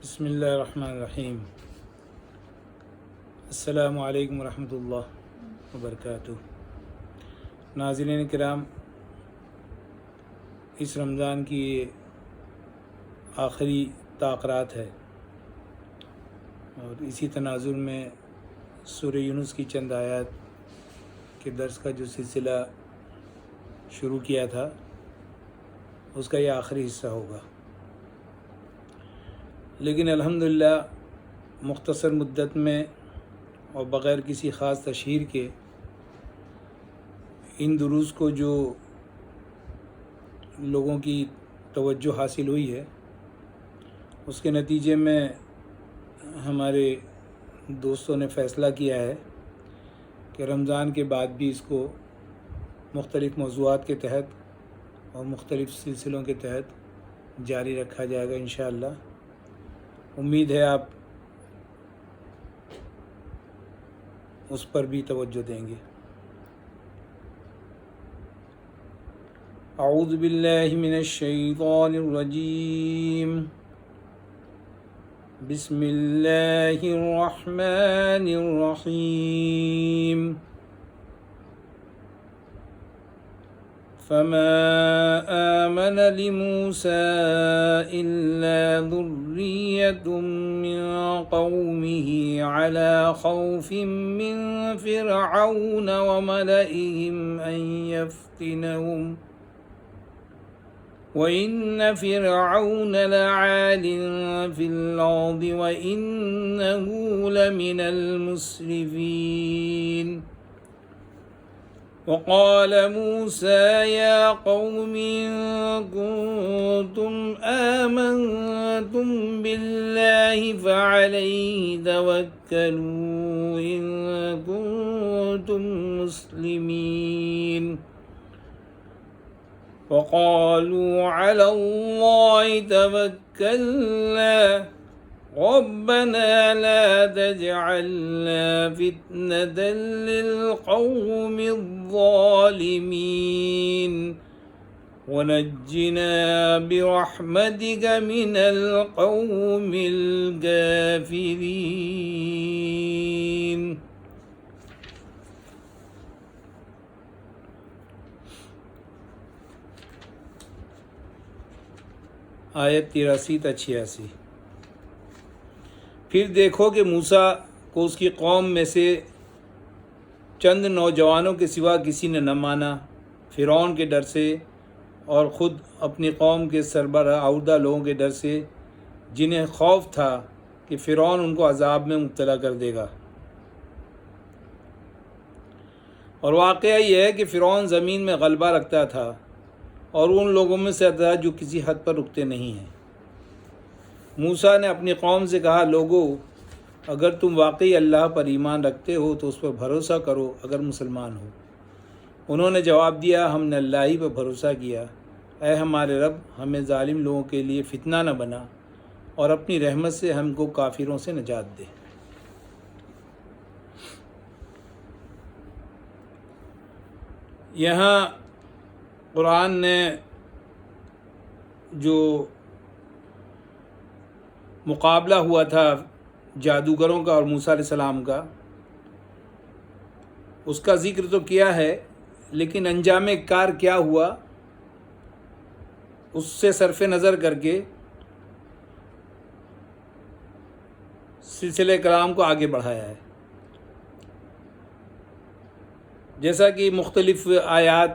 بسم اللہ الرحمن الرحیم۔ السلام علیکم ورحمۃ اللہ وبرکاتہ۔ ناظرین کرام، اس رمضان کی یہ آخری تاخرات ہے اور اسی تناظر میں سورہ یونس کی چند آیات کے درس کا جو سلسلہ شروع کیا تھا اس کا یہ آخری حصہ ہوگا، لیکن الحمدللہ مختصر مدت میں اور بغیر کسی خاص تشہیر کے ان دروس کو جو لوگوں کی توجہ حاصل ہوئی ہے اس کے نتیجے میں ہمارے دوستوں نے فیصلہ کیا ہے کہ رمضان کے بعد بھی اس کو مختلف موضوعات کے تحت اور مختلف سلسلوں کے تحت جاری رکھا جائے گا انشاءاللہ۔ امید ہے آپ اس پر بھی توجہ دیں گے۔ اعوذ باللہ من الشیطان الرجیم، بسم اللہ الرحمن الرحیم۔ فما آمن لموسى إلا ذرية من قومه على خوف من فرعون وملئهم أن يفتنهم وإن فرعون لعال في الأرض وإنه لمن المسرفين۔ وقال موسى يا قوم إن كنتم آمنتم بالله فعليه توكلوا إن كنتم مسلمين۔ وقالوا على الله توكلنا ربنا لا تجعلنا فتنة للقوم الظالمين ونجنا برحمتك من القوم الكافرين۔ آیت 83 تا 86۔ پھر دیکھو کہ موسیٰ کو اس کی قوم میں سے چند نوجوانوں کے سوا کسی نے نہ مانا، فرعون کے ڈر سے اور خود اپنی قوم کے سربراہ عہدہ لوگوں کے ڈر سے، جنہیں خوف تھا کہ فرعون ان کو عذاب میں مبتلا کر دے گا۔ اور واقعہ یہ ہے کہ فرعون زمین میں غلبہ رکھتا تھا اور ان لوگوں میں سے تھا جو کسی حد پر رکتے نہیں ہیں۔ موسیٰ نے اپنی قوم سے کہا، لوگو اگر تم واقعی اللہ پر ایمان رکھتے ہو تو اس پر بھروسہ کرو اگر مسلمان ہو۔ انہوں نے جواب دیا، ہم نے اللہ ہی پر بھروسہ کیا، اے ہمارے رب ہمیں ظالم لوگوں کے لیے فتنہ نہ بنا اور اپنی رحمت سے ہم کو کافروں سے نجات دے۔ یہاں قرآن نے جو مقابلہ ہوا تھا جادوگروں کا اور موسیٰ علیہ السلام کا، اس کا ذکر تو کیا ہے، لیکن انجام کار کیا ہوا اس سے صرف نظر کر کے سلسلہ کلام کو آگے بڑھایا ہے۔ جیسا کہ مختلف آیات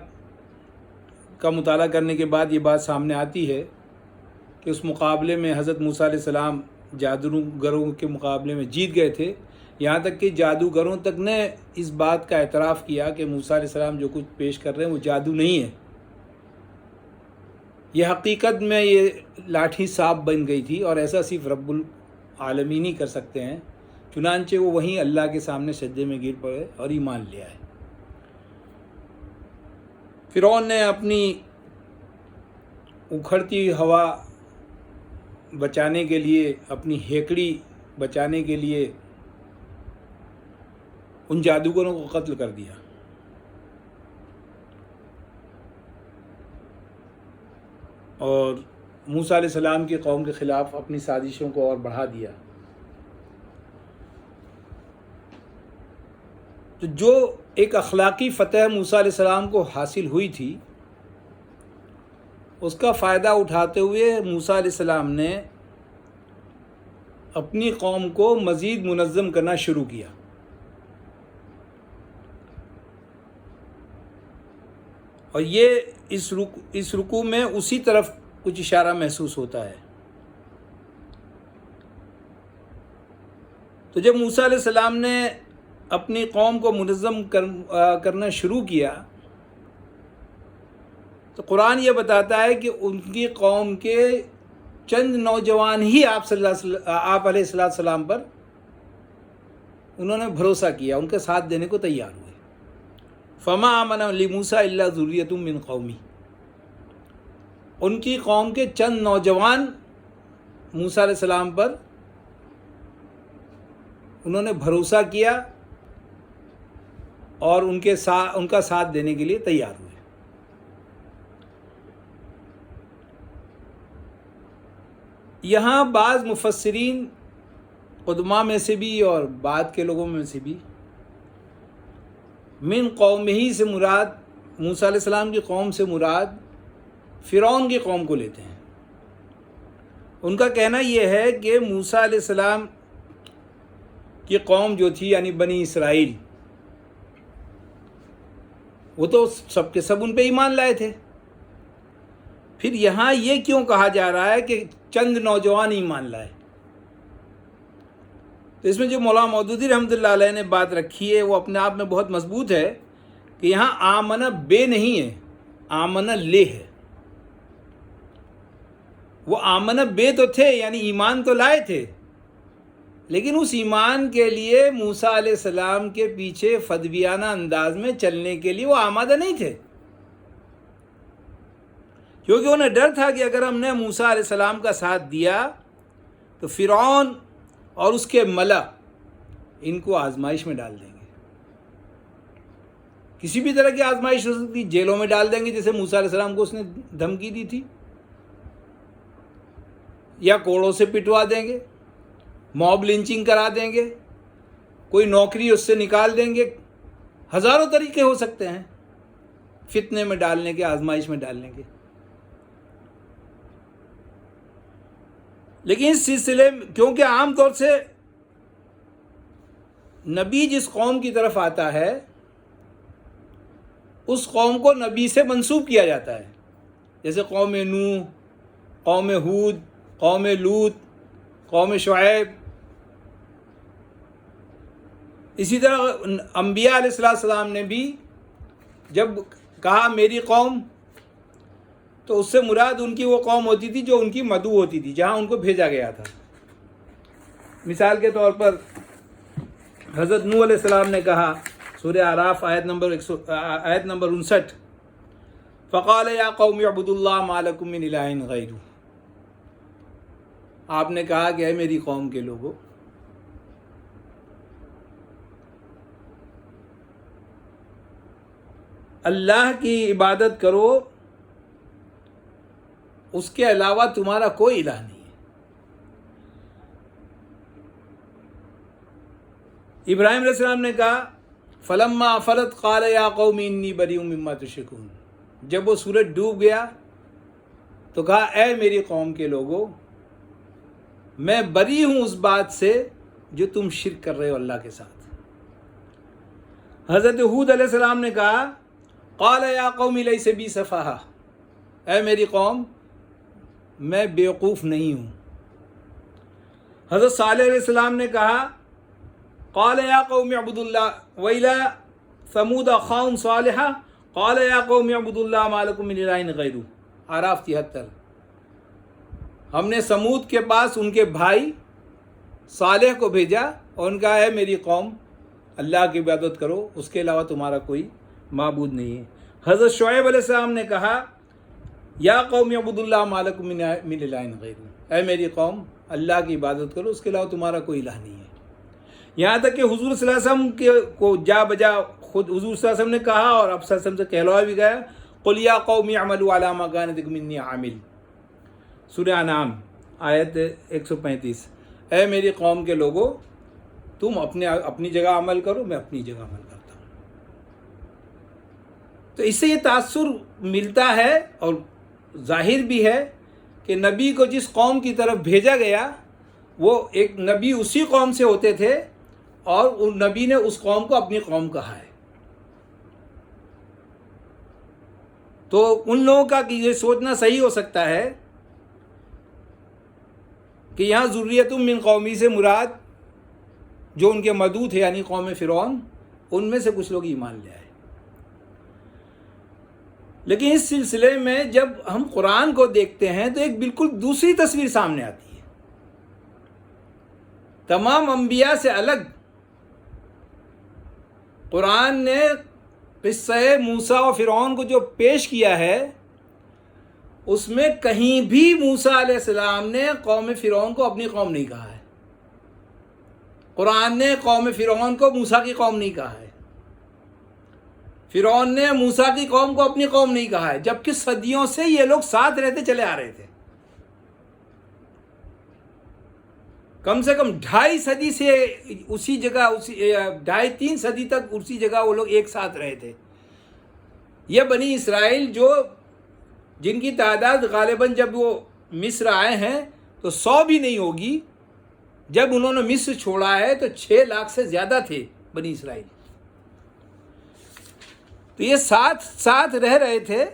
کا مطالعہ کرنے کے بعد یہ بات سامنے آتی ہے کہ اس مقابلے میں حضرت موسیٰ علیہ السلام جادوگروں کے مقابلے میں جیت گئے تھے، یہاں تک کہ جادوگروں تک نے اس بات کا اعتراف کیا کہ موسیٰ علیہ السلام جو کچھ پیش کر رہے ہیں وہ جادو نہیں ہے، یہ حقیقت میں یہ لاٹھی سانپ بن گئی تھی اور ایسا صرف رب العالمین ہی کر سکتے ہیں۔ چنانچہ وہ وہیں اللہ کے سامنے سجدے میں گر پڑے اور ایمان لے آئے۔ فرعون نے اپنی اکھڑتی ہوا بچانے کے لیے، اپنی ہیکڑی بچانے کے لیے ان جادوگروں کو قتل کر دیا۔ اور موسیٰ علیہ السلام کی قوم کے خلاف اپنی سازشوں کو اور بڑھا دیا. تو جو ایک اخلاقی فتح موسیٰ علیہ السلام کو حاصل ہوئی تھی، اس کا فائدہ اٹھاتے ہوئے موسیٰ علیہ السلام نے اپنی قوم کو مزید منظم کرنا شروع کیا. اور یہ اس رکوع میں اسی طرف کچھ اشارہ محسوس ہوتا ہے. تو جب موسیٰ علیہ السلام نے اپنی قوم کو منظم کرنا شروع کیا تو قرآن یہ بتاتا ہے کہ ان کی قوم کے چند نوجوان ہی آپ علیہ السلام پر انہوں نے بھروسہ کیا، ان کے ساتھ دینے کو تیار ہوئے. فما آمن لموسیٰ الا ذریۃ من قومی، ان کی قوم کے چند نوجوان موسیٰ علیہ السلام پر انہوں نے بھروسہ کیا اور ان کا ساتھ دینے کے لیے تیار ہوئے. یہاں بعض مفسرین قدماء میں سے بھی اور بعد کے لوگوں میں سے بھی من قومہ سے مراد، موسیٰ علیہ السلام کی قوم سے مراد فرعون کی قوم کو لیتے ہیں. ان کا کہنا یہ ہے کہ موسیٰ علیہ السلام کی قوم جو تھی یعنی بنی اسرائیل، وہ تو سب کے سب ان پہ ایمان لائے تھے. پھر یہاں یہ کیوں کہا جا رہا ہے کہ چند نوجوان ایمان لائے؟ تو اس میں جو مولانا مودودی رحمۃ اللہ علیہ نے بات رکھی ہے وہ اپنے آپ میں بہت مضبوط ہے کہ یہاں آمن بے نہیں ہے، آمن لے ہے. وہ آمن بے تو تھے یعنی ایمان تو لائے تھے، لیکن اس ایمان کے لیے موسیٰ علیہ السلام کے پیچھے فدویانہ انداز میں چلنے کے لیے وہ آمادہ نہیں تھے، کیونکہ انہیں ڈر تھا کہ اگر ہم نے موسیٰ علیہ السلام کا ساتھ دیا تو فرعون اور اس کے ملا ان کو آزمائش میں ڈال دیں گے. کسی بھی طرح کی آزمائش ہو سکتی، جیلوں میں ڈال دیں گے جیسے موسیٰ علیہ السلام کو اس نے دھمکی دی تھی، یا کوڑوں سے پٹوا دیں گے، موب لنچنگ کرا دیں گے، کوئی نوکری اس سے نکال دیں گے. ہزاروں طریقے ہو سکتے ہیں فتنے میں ڈالنے کے، آزمائش میں ڈالنے کے. لیکن اس سلسلے میں کیونکہ عام طور سے نبی جس قوم کی طرف آتا ہے اس قوم کو نبی سے منسوب کیا جاتا ہے، جیسے قوم نوح، قوم ہود، قوم لوط، قوم شعیب. اسی طرح انبیاء علیہ السلام نے بھی جب کہا میری قوم، تو اس سے مراد ان کی وہ قوم ہوتی تھی جو ان کی مدعو ہوتی تھی، جہاں ان کو بھیجا گیا تھا. مثال کے طور پر حضرت نوح علیہ السلام نے کہا سورہ اعراف آیت نمبر 59، فقال یا قوم اعبدوا اللہ ما لکم من الہ غیرہ. آپ نے کہا کہ اے میری قوم کے لوگوں، اللہ کی عبادت کرو، اس کے علاوہ تمہارا کوئی الہ نہیں ہے. ابراہیم علیہ السلام نے کہا فلما افلت قال یا قوم انی بریء مما تشرکون. جب وہ سورج ڈوب گیا تو کہا اے میری قوم کے لوگوں، میں بری ہوں اس بات سے جو تم شرک کر رہے ہو اللہ کے ساتھ. حضرت ہود علیہ السلام نے کہا قال یا قوم لیس بی سفاہہ، اے میری قوم میں بیوقوف نہیں ہوں. حضرت صالح علیہ السلام نے کہا قال یا قوم اعبدوا اللہ وإلی ثمود اخاہم صالحا قال یا قوم اعبدوا اللہ ما لکم من الہ غیرہ. اعراف 73. ہم نے سمود کے پاس ان کے بھائی صالح کو بھیجا اور ان کا اے میری قوم اللہ کی عبادت کرو، اس کے علاوہ تمہارا کوئی معبود نہیں ہے. حضرت شعیب علیہ السلام نے کہا یا قوم اعبدوا اللہ ما لکم من الہ غیرہ، اے میری قوم اللہ کی عبادت کرو، اس کے علاوہ تمہارا کوئی الہ نہیں ہے. یہاں تک کہ حضور صلی اللہ علیہ وسلم کو جا بجا خود حضور صلی اللہ علیہ وسلم نے کہا اور اب صلی اللہ علیہ وسلم سے کہلوایا بھی گیا قل یا قوم اعملوا علی مکانتکم انی عامل. سورہ انعام آیت 135، اے میری قوم کے لوگوں تم اپنی جگہ عمل کرو، میں اپنی جگہ عمل کرتا ہوں۔ تو اس سے یہ تاثر ملتا ہے اور ظاہر بھی ہے کہ نبی کو جس قوم کی طرف بھیجا گیا وہ ایک نبی اسی قوم سے ہوتے تھے، اور ان نبی نے اس قوم کو اپنی قوم کہا ہے۔ تو ان لوگوں کا یہ سوچنا صحیح ہو سکتا ہے کہ یہاں ذریۃ من قومی سے مراد جو ان کے مدعو تھے یعنی قوم فرعون، ان میں سے کچھ لوگ ایمان لے آئے۔ لیکن اس سلسلے میں جب ہم قرآن کو دیکھتے ہیں تو ایک بالکل دوسری تصویر سامنے آتی ہے۔ تمام انبیاء سے الگ قرآن نے قصہ موسیٰ و فرعون کو جو پیش کیا ہے، اس میں کہیں بھی موسیٰ علیہ السلام نے قوم فرعون کو اپنی قوم نہیں کہا ہے۔ قرآن نے قوم فرعون کو موسیٰ کی قوم نہیں کہا ہے، فرعون نے موسیٰ کی قوم کو اپنی قوم نہیں کہا ہے، جبکہ صدیوں سے یہ لوگ ساتھ رہتے چلے آ رہے تھے۔ کم سے کم 2.5 صدی سے اسی جگہ 2.5-3 صدی تک اسی جگہ وہ لوگ ایک ساتھ رہے تھے۔ یہ بنی اسرائیل جن کی تعداد غالباً جب وہ مصر آئے ہیں تو 100 بھی نہیں ہوگی، جب انہوں نے مصر چھوڑا ہے تو 6 لاکھ سے زیادہ تھے بنی اسرائیل۔ تو یہ ساتھ رہ رہے تھے،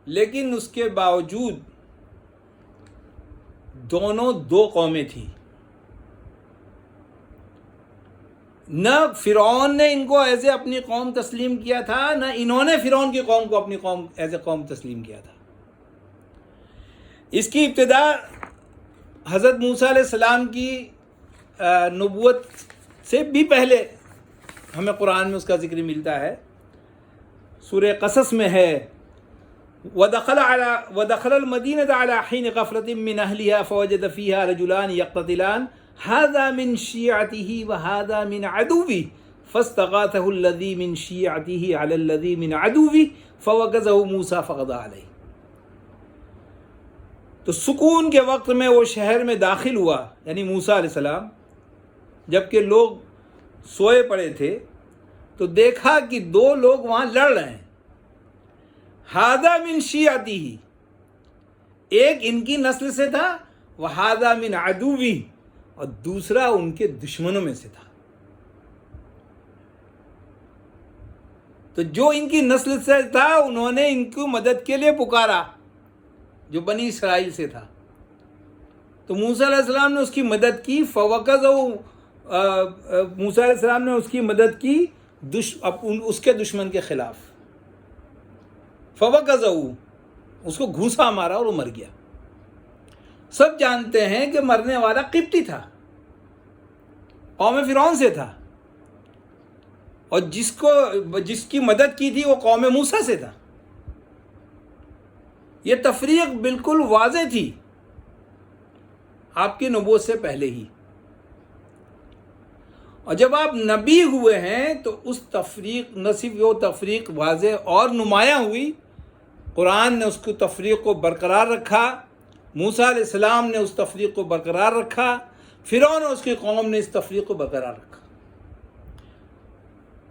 لیکن اس کے باوجود دونوں 2 قومیں تھیں۔ نہ فرعون نے ان کو ایز اپنی قوم تسلیم کیا تھا، نہ انہوں نے فرعون کی قوم کو اپنی قوم ایز اے قوم تسلیم کیا تھا۔ اس کی ابتدا حضرت موسیٰ علیہ السلام کی نبوت سے بھی پہلے ہمیں قرآن میں اس کا ذکر ملتا ہے۔ سورہ قصص میں ہے وَدَخَلَ الْمَدِينَةَ عَلَى حِينِ غَفْلَةٍ مِّنْ أَهْلِهَا فَوَجَدَ فِيهَا رَجُلَانِ يَقْتَتِلَانِ هَذَا مِنْ شِيعَتِهِ وَهَذَا مِنْ عَدُوِّهِ فَاسْتَغَاثَهُ الَّذِي مِنْ شِيعَتِهِ عَلَى الَّذِي مِنْ عَدُوِّهِ فَوَكَزَهُ مُوسَىٰ فَقَضَىٰ عَلَيْهِ۔ تو سکون کے وقت میں وہ شہر میں داخل ہوا، یعنی موسیٰ علیہ السلام، جبکہ لوگ سوئے پڑے تھے، تو دیکھا کہ 2 لوگ وہاں لڑ رہے ہیں۔ ہذا من شیعتہ، ایک ان کی نسل سے تھا، وہذا من عدوی، اور دوسرا ان کے دشمنوں میں سے تھا۔ تو جو ان کی نسل سے تھا انہوں نے ان کو مدد کے لیے پکارا، جو بنی اسرائیل سے تھا، تو موسیٰ علیہ السلام نے اس کی مدد کی۔ موسیٰ علیہ السلام نے اس کی مدد کی اس کے دشمن کے خلاف۔ فوقذہ، اس کو گھوسا مارا اور وہ مر گیا۔ سب جانتے ہیں کہ مرنے والا قبطی تھا، قوم فرعون سے تھا، اور جس کی مدد کی تھی وہ قوم موسیٰ سے تھا۔ یہ تفریق بالکل واضح تھی آپ کی نبوت سے پہلے ہی، اور جب آپ نبی ہوئے ہیں تو اس تفریق، نہ صرف وہ تفریق واضح اور نمایاں ہوئی، قرآن نے اس کو تفریق کو برقرار رکھا، موسیٰ علیہ السلام نے اس تفریق کو برقرار رکھا، فرعون اور اس کی قوم نے اس تفریق کو برقرار رکھا۔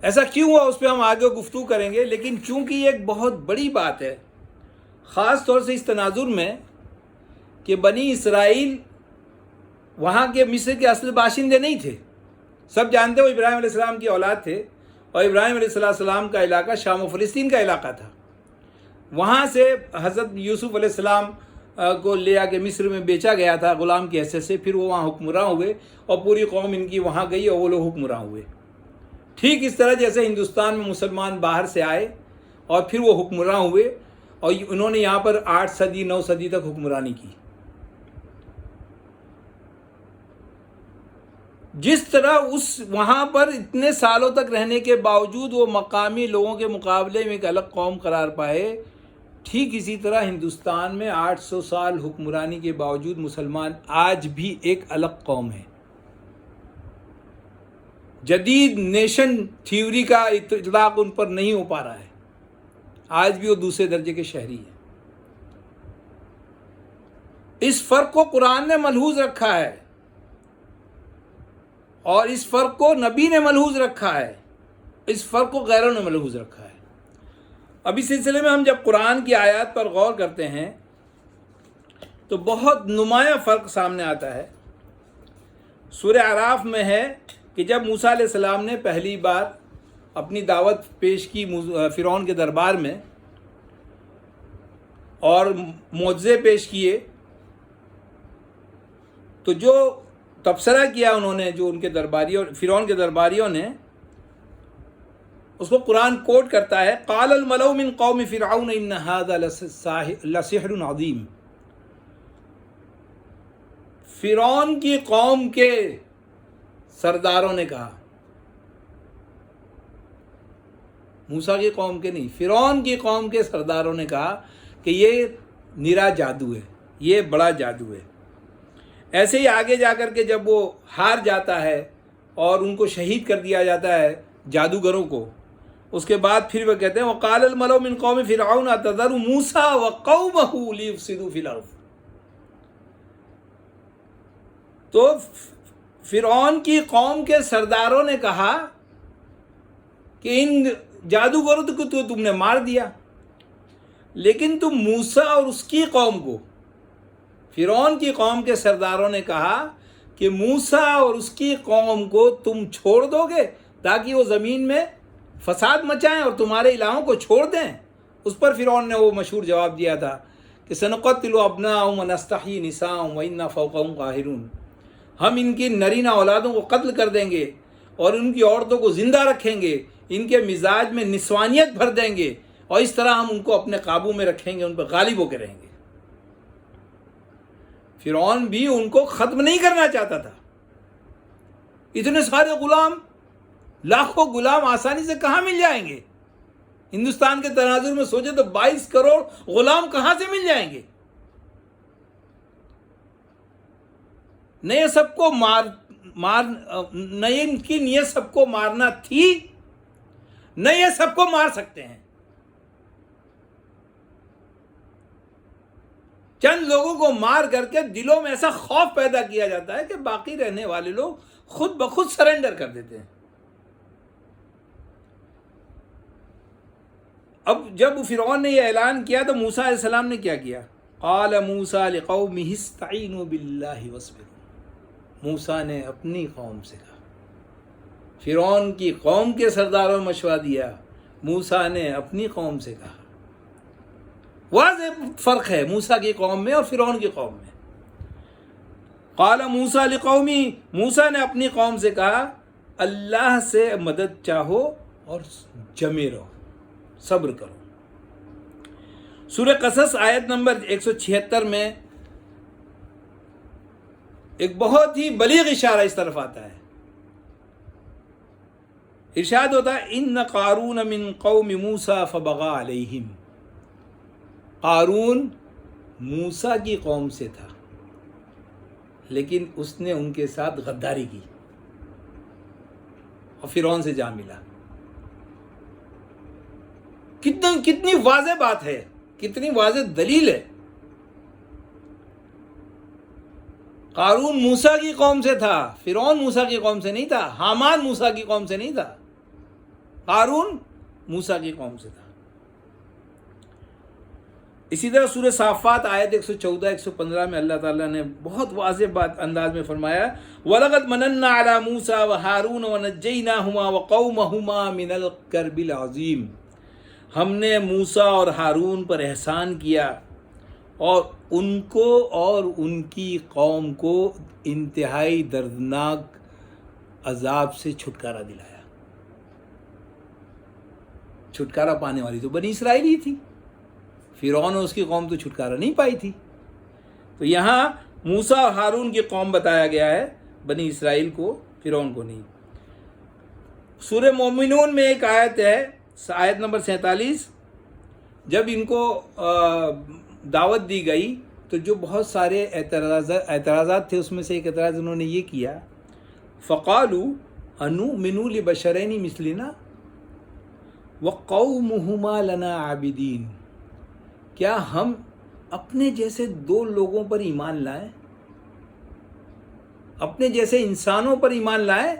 ایسا کیوں ہوا اس پہ ہم آگے گفتگو کریں گے، لیکن چونکہ یہ ایک بہت بڑی بات ہے، خاص طور سے اس تناظر میں کہ بنی اسرائیل وہاں کے مصر کے اصل باشندے نہیں تھے۔ سب جانتے ہو ابراہیم علیہ السلام کی اولاد تھے، اور ابراہیم علیہ السلام کا علاقہ شام و فلسطین کا علاقہ تھا۔ وہاں سے حضرت یوسف علیہ السلام کو لے آ کے مصر میں بیچا گیا تھا غلام کی حیثیت سے، پھر وہ وہاں حکمراں ہوئے اور پوری قوم ان کی وہاں گئی اور وہ لوگ حکمراں ہوئے۔ ٹھیک اس طرح جیسے ہندوستان میں مسلمان باہر سے آئے اور پھر وہ حکمراں ہوئے، اور انہوں نے یہاں پر 8 صدی 9 صدی تک حکمرانی کی۔ جس طرح وہاں پر اتنے سالوں تک رہنے کے باوجود وہ مقامی لوگوں کے مقابلے میں ایک الگ قوم قرار پائے، ٹھیک اسی طرح ہندوستان میں 800 سال حکمرانی کے باوجود مسلمان آج بھی ایک الگ قوم ہے۔ جدید نیشن تھیوری کا اطلاق ان پر نہیں ہو پا رہا ہے، آج بھی وہ دوسرے درجے کے شہری ہیں۔ اس فرق کو قرآن نے ملحوظ رکھا ہے اور اس فرق کو نبی نے ملحوظ رکھا ہے، اس فرق کو غیروں نے ملحوظ رکھا ہے۔ اب اس سلسلے میں ہم جب قرآن کی آیات پر غور کرتے ہیں تو بہت نمایاں فرق سامنے آتا ہے۔ سورہ اعراف میں ہے کہ جب موسیٰ علیہ السلام نے پہلی بار اپنی دعوت پیش کی فرعون کے دربار میں اور معجزے پیش کیے، تو جو تبصرہ کیا انہوں نے، جو ان کے درباریوں فرعون کے درباریوں نے، اس کو قرآن کوٹ کرتا ہے، قال الملأ من قوم فرعون ان هذا لسحر عظیم۔ فرعون کی قوم کے سرداروں نے کہا، موسیٰ کی قوم کے نہیں، فرعون کی قوم کے سرداروں نے کہا کہ یہ نرا جادو ہے، یہ بڑا جادو ہے۔ ایسے ہی آگے جا کر کے جب وہ ہار جاتا ہے اور ان کو شہید کر دیا جاتا ہے جادوگروں کو، اس کے بعد پھر وہ کہتے ہیں وَقَالَ الْمَلَأُ مِنْ قَوْمِ فِرْعَوْنَ أَتَذَرُ مُوسَىٰ وَقَوْمَهُ لِيُفْسِدُوا فِي الْأَرْضِ۔ تو فرعون کی قوم کے سرداروں نے کہا کہ ان جادوگروں کو تو تم نے مار دیا، لیکن تم موسیٰ اور اس کی قوم کو، فرعون کی قوم کے سرداروں نے کہا کہ موسیٰ اور اس کی قوم کو تم چھوڑ دو گے تاکہ وہ زمین میں فساد مچائیں اور تمہارے الہوں کو چھوڑ دیں۔ اس پر فرعون نے وہ مشہور جواب دیا تھا کہ سنقتل ابناءهم ونستحيي نساءهم وإنا فوقهم قاهرون، ہم ان کی نرینہ اولادوں کو قتل کر دیں گے اور ان کی عورتوں کو زندہ رکھیں گے، ان کے مزاج میں نسوانیت بھر دیں گے اور اس طرح ہم ان کو اپنے قابو میں رکھیں گے، ان پر غالب ہو کے رہیں گے۔ فرعون بھی ان کو ختم نہیں کرنا چاہتا تھا۔ اتنے سارے غلام، لاکھوں غلام آسانی سے کہاں مل جائیں گے؟ ہندوستان کے تناظر میں سوچے تو 22 کروڑ غلام کہاں سے مل جائیں گے؟ نہ یہ سب کو نہ ان کی نیت سب کو مارنا تھی، نہ یہ سب کو مار سکتے ہیں۔ چند لوگوں کو مار کر کے دلوں میں ایسا خوف پیدا کیا جاتا ہے کہ باقی رہنے والے لوگ خود بخود سرنڈر کر دیتے ہیں۔ اب جب فرعون نے یہ اعلان کیا تو موسیٰ علیہ السلام نے کیا کیا؟ قال موسیٰ لقومہ استعینوا باللہ واصبروا۔ موسیٰ نے اپنی قوم سے کہا، فرعون کی قوم کے سرداروں نے مشورہ دیا، موسیٰ نے اپنی قوم سے کہا۔ واضح فرق ہے موسیٰ کی قوم میں اور فرعون کی قوم میں۔ قال موسیٰ لقومہ، موسیٰ نے اپنی قوم سے کہا اللہ سے مدد چاہو اور جمے رہو، صبر کرو۔ سورہ قصص آیت نمبر 176 میں ایک بہت ہی بلیغ اشارہ اس طرف آتا ہے۔ ارشاد ہوتا ہے ان قارون من قوم موسیٰ فبغى علیہم۔ قارون موسیٰ کی قوم سے تھا لیکن اس نے ان کے ساتھ غداری کی اور فرعون سے جا ملا۔ کتنی واضح بات ہے، کتنی واضح دلیل ہے۔ قارون موسیٰ کی قوم سے تھا، فرعون موسیٰ کی قوم سے نہیں تھا، حامان موسیٰ کی قوم سے نہیں تھا، قارون موسیٰ کی قوم سے تھا۔ اسی طرح سورہ صافات آیت 114 115 میں اللہ تعالیٰ نے بہت واضح بات انداز میں فرمایا وَلَقَدْ مَنَنَّا عَلَى مُوسَىٰ وَهَارُونَ وَنَجَّيْنَاهُمَا وَقَوْمَهُمَا مِنَ الْكَرْبِ الْعَظِيمِ۔ ہم نے موسیٰ اور ہارون پر احسان کیا اور ان کو اور ان کی قوم کو انتہائی دردناک عذاب سے چھٹکارا دلایا۔ چھٹکارا پانے والی تو بنی اسرائیل ہی تھی، فرعون اور اس کی قوم تو چھٹکارا نہیں پائی تھی۔ تو یہاں موسیٰ اور ہارون کی قوم بتایا گیا ہے، بنی اسرائیل کو، فرعون کو نہیں۔ سورہ مومنون میں ایک آیت ہے، آیت نمبر 47، جب ان کو دعوت دی گئی تو جو بہت سارے اعتراضات تھے، اس میں سے ایک اعتراض انہوں نے یہ کیا فَقَالُوا أَنُؤْمِنُ لِبَشَرَيْنِ مِثْلِنَا وَقَوْمُهُمَا لَنَا عَابِدِينَ۔ کیا ہم اپنے جیسے دو لوگوں پر ایمان لائیں، اپنے جیسے انسانوں پر ایمان لائیں،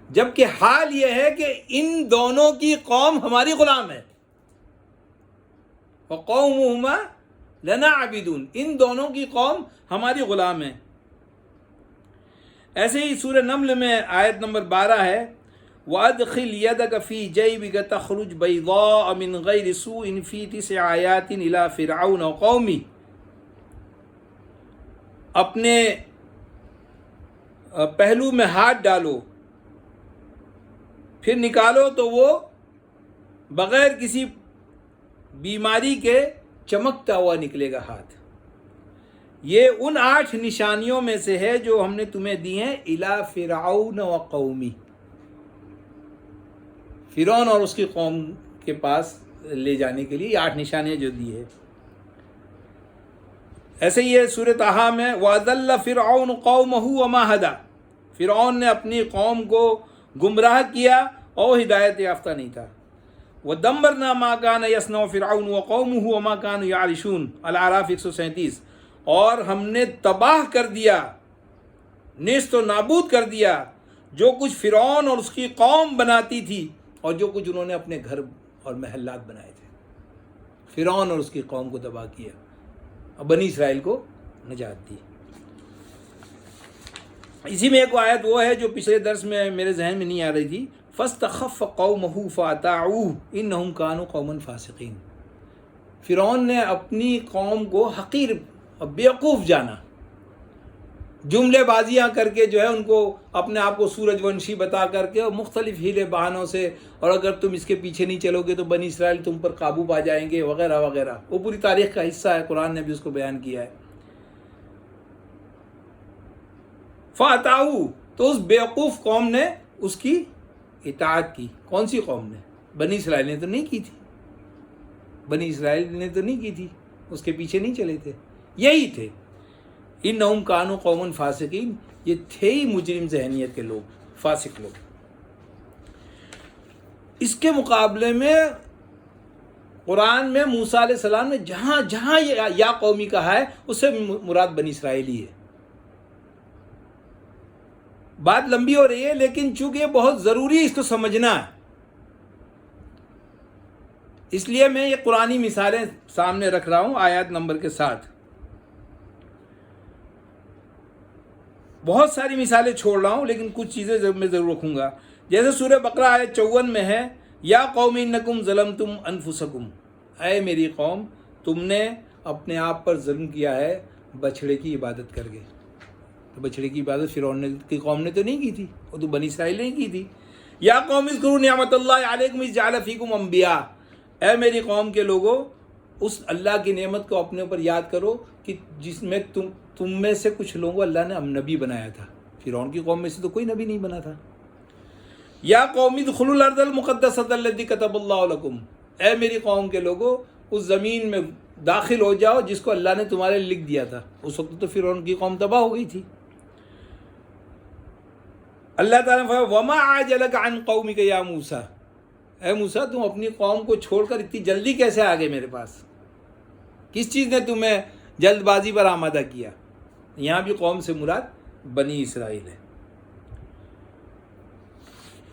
جبکہ حال یہ ہے کہ ان دونوں کی قوم ہماری غلام ہے. وقومہما لنا عابدون، ان دونوں کی قوم ہماری غلام ہے. ایسے ہی سورہ نمل میں آیت نمبر 12 ہے، وَأَدْخِلْ يَدَكَ فِي جَيْبِكَ تَخْرُجْ بَيْضَاءَ مِنْ غَيْرِ سُوءٍ فِي 9 آیَاتٍ إِلَى فِرْعَوْنَ وَقَوْمِهِ، اپنے پہلو میں ہاتھ ڈالو، پھر نکالو تو وہ بغیر کسی بیماری کے چمکتا ہوا نکلے گا ہاتھ. یہ ان 8 نشانیوں میں سے ہے جو ہم نے تمہیں دی ہیں، الی فرعون و قومی، فرعون اور اس کی قوم کے پاس لے جانے کے لیے یہ 8 نشانیاں جو دی ہے. ایسے ہی سورۃ طٰہٰ میں وَأَضَلَّ فِرْعَوْنُ قَوْمَهُ وَمَا هَدَىٰ، فرعون نے اپنی قوم کو گمراہ کیا اور ہدایت یافتہ نہیں تھا. وَدَمَّرْنَا مَا كَانَ يَصْنَعُ فِرْعَوْنُ وَقَوْمُهُ وَمَا كَانُوا يَعْرِشُونَ، الاعراف 137. اور ہم نے تباہ کر دیا، نیست و نابود کر دیا جو کچھ فرعون اور اس کی قوم بناتی تھی اور جو کچھ انہوں نے اپنے گھر اور محلات بنائے تھے. فرعون اور اس کی قوم کو تباہ کیا اور بنی اسرائیل کو نجات دی. اسی میں ایک آیت وہ ہے جو پچھلے درس میں میرے ذہن میں نہیں آ رہی تھی، فَاسْتَخَفَّ قَوْمَهُ فَأَطَاعُوهُ إِنَّهُمْ كَانُوا قَوْمًا فَاسِقِينَ. فرعون نے اپنی قوم کو حقیر اور بیوقوف جانا، جملے بازیاں کر کے جو ہے ان کو اپنے آپ کو سورج ونشی بتا کر کے اور مختلف ہیلے بہانوں سے، اور اگر تم اس کے پیچھے نہیں چلو گے تو بنی اسرائیل تم پر قابو پا جائیں گے وغیرہ وغیرہ. وہ پوری تاریخ کا حصہ ہے، قرآن نے بھی اس کو بیان کیا ہے. فَأَطَاعُوهُ، تو اس بیوقوف قوم نے اس کی اطاعت کی. کون سی قوم نے؟ بنی اسرائیل نے تو نہیں کی تھی، بنی اسرائیل نے تو نہیں کی تھی، اس کے پیچھے نہیں چلے تھے، یہی تھے. انہم کانوا قوما فاسقین، یہ تھے ہی مجرم ذہنیت کے لوگ، فاسق لوگ. اس کے مقابلے میں قرآن میں موسیٰ علیہ السلام نے جہاں جہاں یا قومی کہا ہے اس سے مراد بنی اسرائیلی ہے. بات لمبی ہو رہی ہے لیکن چونکہ یہ بہت ضروری ہے اس کو سمجھنا ہے، اس لیے میں یہ قرآنی مثالیں سامنے رکھ رہا ہوں آیات نمبر کے ساتھ. بہت ساری مثالیں چھوڑ رہا ہوں لیکن کچھ چیزیں میں ضرور رکھوں گا. جیسے سورہ بقرہ آیت 54 میں ہے، یا قوم انکم ظلمتم انفسکم، اے میری قوم تم نے اپنے آپ پر ظلم کیا ہے بچھڑے کی عبادت کر کے. تو بچھڑے کی عبادت فرعون کی قوم نے تو نہیں کی تھی، وہ تو بنی اسرائیل نے کی تھی. یا قوم اذکروا نعمت اللہ علیکم اذ جعل فیکم انبیاء، اے میری قوم کے لوگوں اس اللہ کی نعمت کو اپنے اوپر یاد کرو کہ جس میں تم میں سے کچھ لوگوں کو اللہ نے نبی بنایا تھا. فرعون کی قوم میں سے تو کوئی نبی نہیں بنا تھا. یا قوم ادخلوا الارض المقدسۃ التي كتب اللہ لکم، اے میری قوم کے لوگوں اس زمین میں داخل ہو جاؤ جس کو اللہ نے تمہارے لیے لکھ دیا تھا. اس وقت تو فرعون کی قوم تباہ ہو گئی تھی. اللہ تعالیٰ نے فرمایا وما عجلک عن قومک یا موسیٰ، اے موسیٰ تم اپنی قوم کو چھوڑ کر اتنی جلدی کیسے آ گئے میرے پاس؟ کس چیز نے تمہیں جلد بازی پر آمادہ کیا؟ یہاں بھی قوم سے مراد بنی اسرائیل ہے.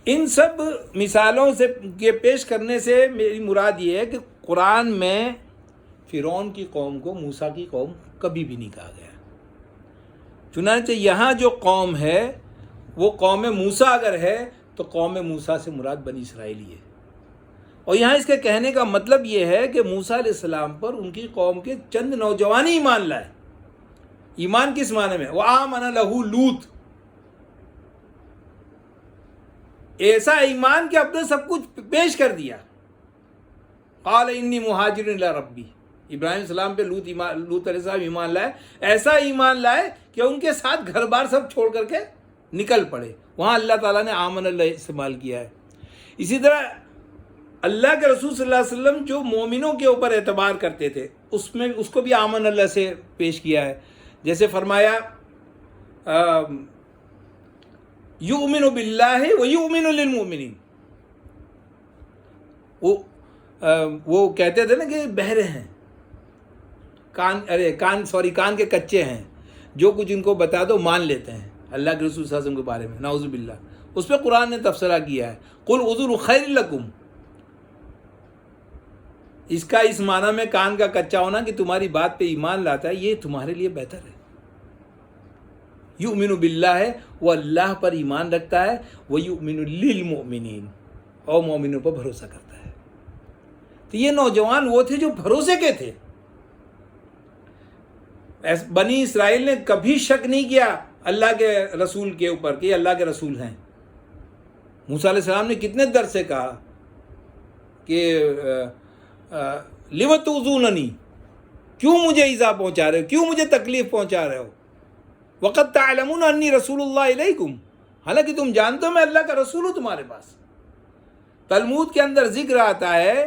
ان سب مثالوں سے کے پیش کرنے سے میری مراد یہ ہے کہ قرآن میں فرعون کی قوم کو موسیٰ کی قوم کبھی بھی نہیں کہا گیا. چنانچہ یہاں جو قوم ہے وہ قوم موسیٰ اگر ہے تو قوم موسیٰ سے مراد بنی اسرائیلی ہے. اور یہاں اس کے کہنے کا مطلب یہ ہے کہ موسیٰ علیہ السلام پر ان کی قوم کے چند نوجوان ہی ایمان لائے. ایمان کس معنی میں؟ وآمن لہ لوط، ایسا ایمان کہ اپنے سب کچھ پیش کر دیا. قال انی مہاجر الی ربی، ابراہیم السلام پہ لوط علیہ السلام ایمان لائے، ایسا ایمان لائے کہ ان کے ساتھ گھر بار سب چھوڑ کر کے نکل پڑے. وہاں اللہ تعالیٰ نے آمن اللہ استعمال کیا ہے. اسی طرح اللہ کے رسول صلی اللہ علیہ وسلم جو مومنوں کے اوپر اعتبار کرتے تھے اس کو بھی آمن اللہ سے پیش کیا ہے. جیسے فرمایا یؤمن باللہ و یؤمن للمؤمنین، وہ کہتے تھے نا کہ بہرے ہیں، کان کے کچے ہیں، جو کچھ ان کو بتا دو مان لیتے ہیں اللہ کے رسول صلی اللہ علیہ وسلم کے بارے میں، نعوذ باللہ۔ اس پہ قرآن نے تبصرہ کیا ہے، قل عذر خیر لکم۔ اس کا اس معنی میں کان کا کچا ہونا کہ تمہاری بات پہ ایمان لاتا ہے، یہ تمہارے لیے بہتر ہے۔ یؤمن باللہ ہے، وہ اللہ پر ایمان رکھتا ہے، وہ یؤمن للمؤمنین، اور مومنوں پر بھروسہ کرتا ہے۔ تو یہ نوجوان وہ تھے جو بھروسے کے تھے۔ بنی اسرائیل نے کبھی شک نہیں کیا اللہ کے رسول کے اوپر کہ یہ اللہ کے رسول ہیں۔ موسیٰ علیہ السلام نے کتنے در سے کہا کہ لِمَ تُؤْذُونَنِی، کیوں مجھے ایذا پہنچا رہے ہو، کیوں مجھے تکلیف پہنچا رہے ہو، وَقَدْ تَعْلَمُونَ أَنِّی رَسُولُ اللَّهِ إِلَيْكُمْ، حالانکہ تم جانتے ہو میں اللہ کا رسول ہوں تمہارے پاس۔ تلمود کے اندر ذکر آتا ہے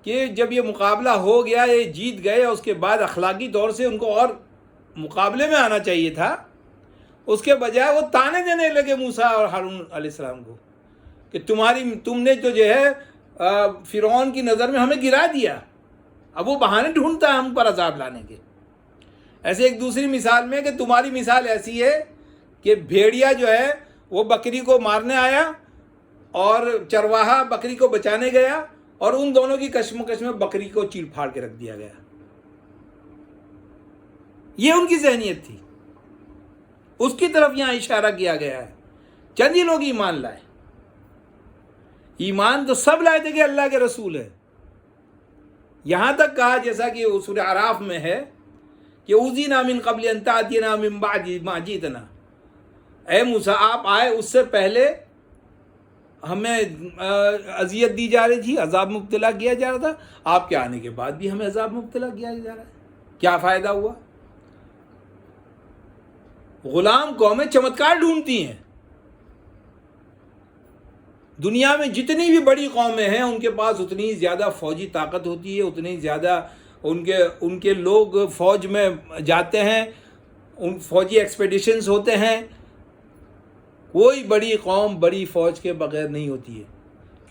کہ جب یہ مقابلہ ہو گیا، یہ جیت گئے، اس کے بعد اخلاقی طور سے ان کو اور مقابلے میں آنا چاہیے تھا، اس کے بجائے وہ تانے دینے لگے موسیٰ اور ہارون علیہ السلام کو کہ تم نے جو ہے فرعون کی نظر میں ہمیں گرا دیا، اب وہ بہانے ڈھونڈتا ہے ہم پر عذاب لانے کے۔ ایسے ایک دوسری مثال میں کہ تمہاری مثال ایسی ہے کہ بھیڑیا جو ہے وہ بکری کو مارنے آیا اور چرواہا بکری کو بچانے گیا، اور ان دونوں کی کشمکش میں بکری کو چیر پھاڑ کے رکھ دیا گیا۔ یہ ان کی ذہنیت تھی، اس کی طرف یہاں اشارہ کیا گیا ہے۔ چند ہی لوگ ایمان لائے، ایمان تو سب لائے تھے کہ اللہ کے رسول ہے۔ یہاں تک کہا جیسا کہ سورہ اعراف میں ہے کہ اوذینا من قبل ان تأتینا من بعد ما جئتنا، اے موسیٰ آپ آئے اس سے پہلے ہمیں اذیت دی جا رہی تھی، عذاب مبتلا کیا جا رہا تھا، آپ کے آنے کے بعد بھی ہمیں عذاب مبتلا کیا جا رہا ہے، کیا فائدہ ہوا؟ غلام قومیں چمتکار ڈھونڈتی ہیں۔ دنیا میں جتنی بھی بڑی قومیں ہیں ان کے پاس اتنی زیادہ فوجی طاقت ہوتی ہے، اتنی زیادہ ان کے لوگ فوج میں جاتے ہیں، ان فوجی ایکسپیڈیشنز ہوتے ہیں۔ کوئی بڑی قوم بڑی فوج کے بغیر نہیں ہوتی ہے،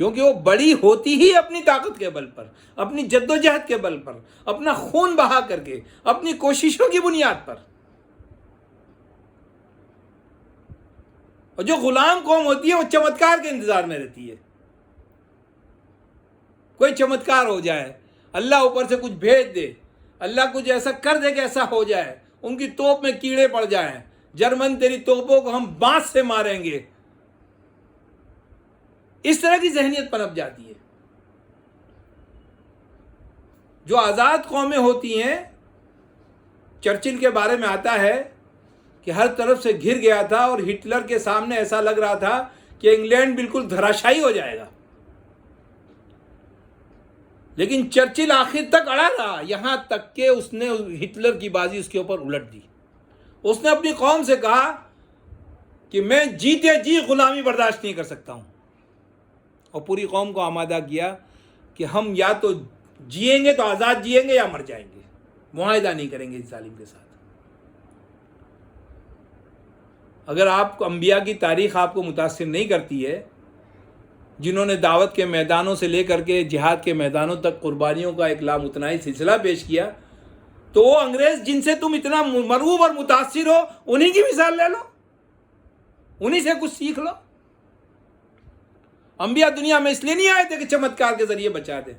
کیونکہ وہ بڑی ہوتی ہی اپنی طاقت کے بل پر، اپنی جد و جہد کے بل پر، اپنا خون بہا کر کے، اپنی کوششوں کی بنیاد پر۔ اور جو غلام قوم ہوتی ہے وہ چمتکار کے انتظار میں رہتی ہے، کوئی چمتکار ہو جائے، اللہ اوپر سے کچھ بھیج دے، اللہ کچھ ایسا کر دے کہ ایسا ہو جائے، ان کی توپ میں کیڑے پڑ جائیں، جرمن تیری توپوں کو ہم بانس سے ماریں گے، اس طرح کی ذہنیت پنپ جاتی ہے۔ جو آزاد قومیں ہوتی ہیں، چرچل کے بارے میں آتا ہے کہ ہر طرف سے گھر گیا تھا اور ہٹلر کے سامنے ایسا لگ رہا تھا کہ انگلینڈ بالکل دھراشائی ہو جائے گا، لیکن چرچل آخر تک اڑا رہا، یہاں تک کہ اس نے ہٹلر کی بازی اس کے اوپر الٹ دی۔ اس نے اپنی قوم سے کہا کہ میں جیتے جی غلامی برداشت نہیں کر سکتا ہوں، اور پوری قوم کو آمادہ کیا کہ ہم یا تو جیئیں گے تو آزاد جیئیں گے یا مر جائیں گے، معاہدہ نہیں کریں گے اس ظالم کے ساتھ۔ اگر آپ انبیاء کی تاریخ آپ کو متاثر نہیں کرتی ہے، جنہوں نے دعوت کے میدانوں سے لے کر کے جہاد کے میدانوں تک قربانیوں کا ایک لامتناہی سلسلہ پیش کیا، تو وہ انگریز جن سے تم اتنا مرعوب اور متاثر ہو، انہی کی مثال لے لو، انہی سے کچھ سیکھ لو۔ انبیاء دنیا میں اس لیے نہیں آئے تھے کہ چمتکار کے ذریعے بچا دیں۔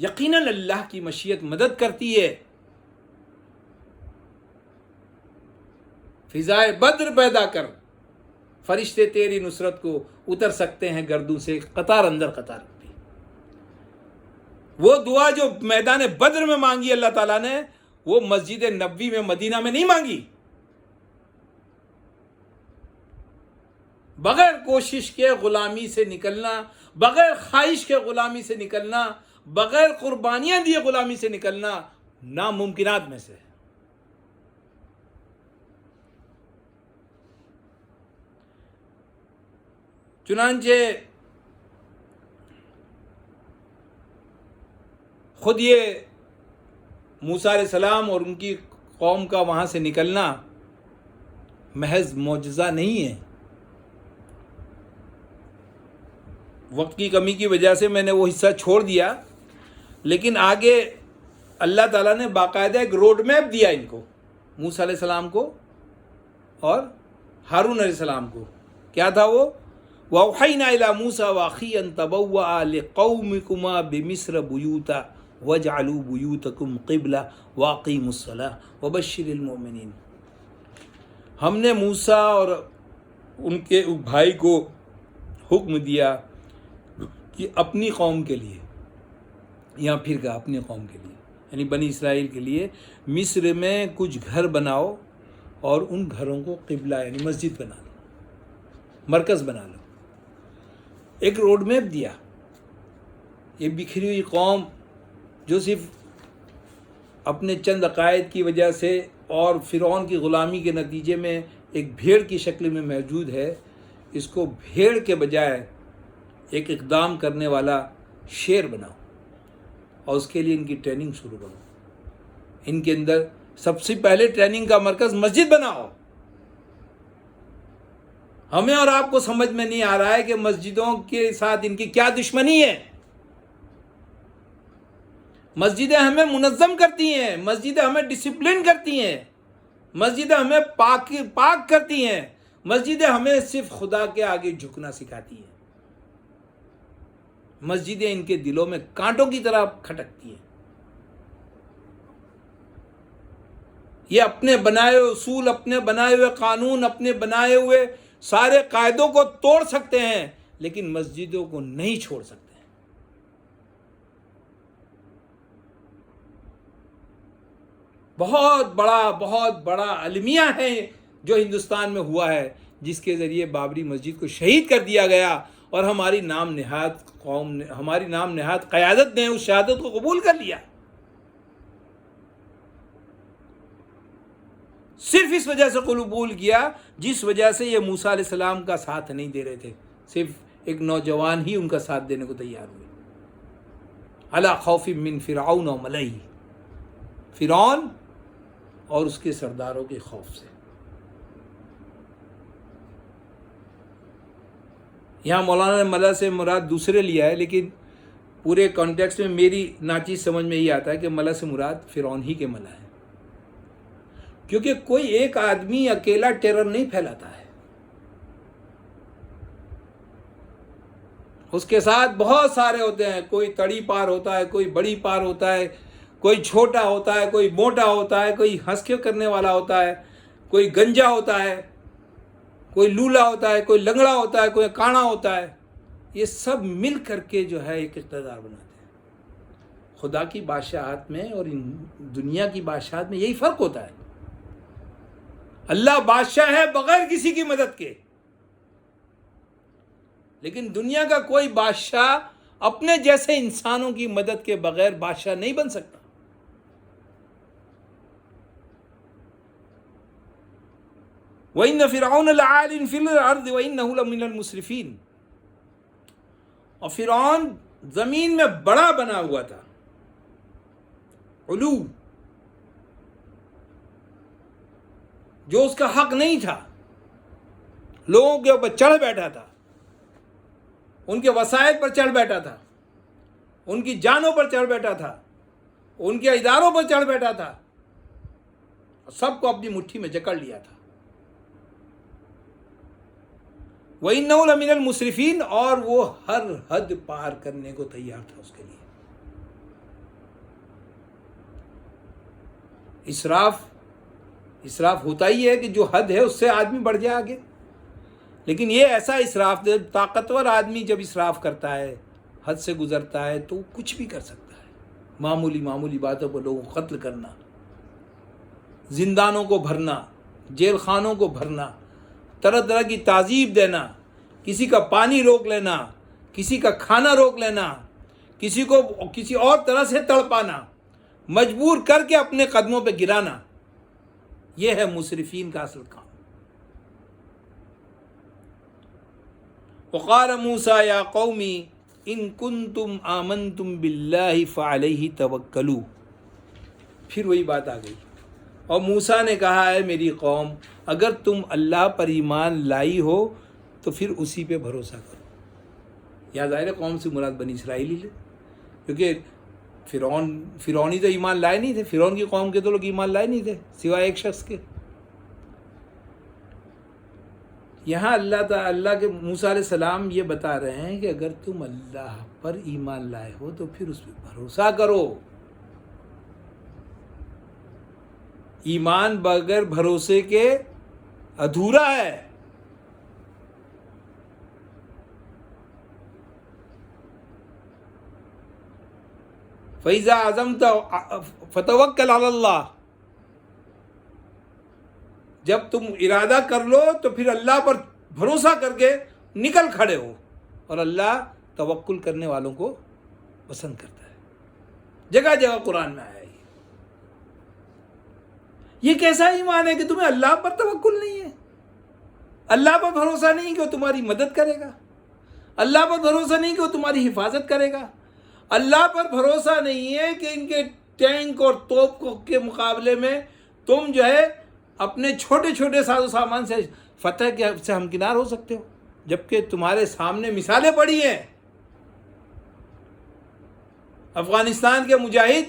یقیناً اللہ کی مشیت مدد کرتی ہے۔ فضائے بدر پیدا کر، فرشتے تیری نصرت کو اتر سکتے ہیں گردوں سے قطار اندر قطار بھی۔ وہ دعا جو میدان بدر میں مانگی اللہ تعالیٰ نے، وہ مسجد نبوی میں مدینہ میں نہیں مانگی۔ بغیر کوشش کے غلامی سے نکلنا، بغیر خواہش کے غلامی سے نکلنا، بغیر قربانیاں دیے غلامی سے نکلنا ناممکنات میں سے ہے۔ چنانچہ خود یہ موسیٰ علیہ السلام اور ان کی قوم کا وہاں سے نکلنا محض معجزہ نہیں ہے۔ وقت کی کمی کی وجہ سے میں نے وہ حصہ چھوڑ دیا، لیکن آگے اللہ تعالیٰ نے باقاعدہ ایک روڈ میپ دیا ان کو، موسیٰ علیہ السلام کو اور ہارون علیہ السلام کو. کیا تھا وہ؟ وَأَوْحَيْنَا إِلَىٰ مُوسَىٰ وَأَخِيهِ أَن تَبَوَّآ لِقَوْمِكُمَا بِمِصْرَ بُيُوتًا وَاجْعَلُوا بُيُوتَكُمْ قِبْلَةً وَأَقِيمُوا الصَّلَاةَ وَبَشِّرِ الْمُؤْمِنِينَ. ہم نے موسیٰ اور ان کے بھائی کو حکم دیا کہ اپنی قوم کے لیے، یہاں پھر کہا اپنی قوم کے لیے یعنی بنی اسرائیل کے لیے، مصر میں کچھ گھر بناؤ اور ان گھروں کو قبلہ یعنی مسجد بنا لو، مرکز بنا لو. ایک روڈ میپ دیا. یہ بکھری ہوئی قوم جو صرف اپنے چند عقائد کی وجہ سے اور فرعون کی غلامی کے نتیجے میں ایک بھیڑ کی شکل میں موجود ہے، اس کو بھیڑ کے بجائے ایک اقدام کرنے والا شیر بناؤ اور اس کے لیے ان کی ٹریننگ شروع کرو. ان کے اندر سب سے پہلے ٹریننگ کا مرکز مسجد بناؤ. ہمیں اور آپ کو سمجھ میں نہیں آ رہا ہے کہ مسجدوں کے ساتھ ان کی کیا دشمنی ہے. مسجدیں ہمیں منظم کرتی ہیں، مسجدیں ہمیں ڈسپلن کرتی ہیں، مسجدیں ہمیں پاک کرتی ہیں، مسجدیں ہمیں صرف خدا کے آگے جھکنا سکھاتی ہیں. مسجدیں ان کے دلوں میں کانٹوں کی طرح کھٹکتی ہیں. یہ اپنے بنائے ہوئے اصول، اپنے بنائے ہوئے قانون، اپنے بنائے ہوئے سارے قاعدوں کو توڑ سکتے ہیں لیکن مسجدوں کو نہیں چھوڑ سکتے. بہت بڑا المیہ ہے جو ہندوستان میں ہوا ہے، جس کے ذریعے بابری مسجد کو شہید کر دیا گیا اور ہماری نام نہاد قوم نے، ہماری نام نہاد قیادت نے اس شہادت کو قبول کر لیا. صرف اس وجہ سے قبول کیا جس وجہ سے یہ موسیٰ علیہ السلام کا ساتھ نہیں دے رہے تھے. صرف ایک نوجوان ہی ان کا ساتھ دینے کو تیار ہوئے. علی خوف من فرعون و ملئہ، فرعون اور اس کے سرداروں کے خوف سے. یہاں مولانا نے ملا سے مراد دوسرے لیا ہے، لیکن پورے کانٹیکسٹ میں میری ناچیز سمجھ میں یہ آتا ہے کہ ملا سے مراد فرعون ہی کے ملا ہے، کیونکہ کوئی ایک آدمی اکیلا ٹیرر نہیں پھیلاتا ہے. اس کے ساتھ بہت سارے ہوتے ہیں. کوئی تڑی پار ہوتا ہے، کوئی بڑی پار ہوتا ہے، کوئی چھوٹا ہوتا ہے، کوئی موٹا ہوتا ہے، کوئی ہنس کے کرنے والا ہوتا ہے، کوئی گنجا ہوتا ہے، کوئی لولا ہوتا ہے، کوئی لنگڑا ہوتا ہے، کوئی کانا ہوتا ہے. یہ سب مل کر کے جو ہے ایک اقتدار بناتے ہیں. خدا کی بادشاہت میں اور دنیا کی بادشاہت میں یہی فرق ہوتا ہے. اللہ بادشاہ ہے بغیر کسی کی مدد کے، لیکن دنیا کا کوئی بادشاہ اپنے جیسے انسانوں کی مدد کے بغیر بادشاہ نہیں بن سکتا. وَإِنَّ فِرْعَوْنَ لَعَالٍ فِي الْأَرْضِ وَإِنَّهُ لَمِنَ الْمُسْرِفِينَ. اور فرعون زمین میں بڑا بنا ہوا تھا، علو جو اس کا حق نہیں تھا، لوگوں کے اوپر چڑھ بیٹھا تھا، ان کے وسائل پر چڑھ بیٹھا تھا، ان کی جانوں پر چڑھ بیٹھا تھا، ان کے اداروں پر چڑھ بیٹھا تھا، اور سب کو اپنی مٹھی میں جکڑ لیا تھا. وَإِنَّهُ لَمِنَ الْمُسْرِفِينَ، اور وہ ہر حد پار کرنے کو تیار تھا اس کے لیے. اسراف ہوتا ہی ہے کہ جو حد ہے اس سے آدمی بڑھ جائے آگے، لیکن یہ ایسا اسراف، طاقتور آدمی جب اسراف کرتا ہے، حد سے گزرتا ہے، تو کچھ بھی کر سکتا ہے. معمولی باتوں پر لوگوں کو قتل کرنا، زندانوں کو بھرنا، جیل خانوں کو بھرنا، طرح طرح کی تعذیب دینا، کسی کا پانی روک لینا، کسی کا کھانا روک لینا، کسی کو کسی اور طرح سے تڑپانا، مجبور کر کے اپنے قدموں پہ گرانا، یہ ہے مسرفین کا اصل کام. وقال موسیٰ یا قومی ان کنتم آمنتم باللہ فعلیہ توکلوا. پھر وہی بات آ گئی. اور موسیٰ نے کہا ہے میری قوم، اگر تم اللہ پر ایمان لائی ہو تو پھر اسی پہ بھروسہ کرو. یا ظاہر قوم سے مراد بنی اسرائیلی لے، کیونکہ فرعونی تو ایمان لائے نہیں تھے، فرعون کی قوم کے تو لوگ ایمان لائے نہیں تھے سوائے ایک شخص کے۔ یہاں اللہ کے موسیٰ علیہ السلام یہ بتا رہے ہیں کہ اگر تم اللہ پر ایمان لائے ہو تو پھر اس پہ بھروسہ کرو۔ ایمان بغیر بھروسے کے ادھورا ہے۔ فَإِذَا عَزَمْتَ فَتَوَكَّلْ عَلَى اللَّهِ، جب تم ارادہ کر لو تو پھر اللہ پر بھروسہ کر کے نکل کھڑے ہو، اور اللہ توکل کرنے والوں کو پسند کرتا ہے۔ جگہ جگہ قرآن میں آیا ہے۔ یہ کیسا ایمان ہے کہ تمہیں اللہ پر توکل نہیں ہے، اللہ پر بھروسہ نہیں کہ وہ تمہاری مدد کرے گا، اللہ پر بھروسہ نہیں کہ وہ تمہاری حفاظت کرے گا، اللہ پر بھروسہ نہیں ہے کہ ان کے ٹینک اور توپ کے مقابلے میں تم جو ہے اپنے چھوٹے چھوٹے ساز و سامان سے فتح سے ہمکنار ہو سکتے ہو، جبکہ تمہارے سامنے مثالیں پڑی ہیں۔ افغانستان کے مجاہد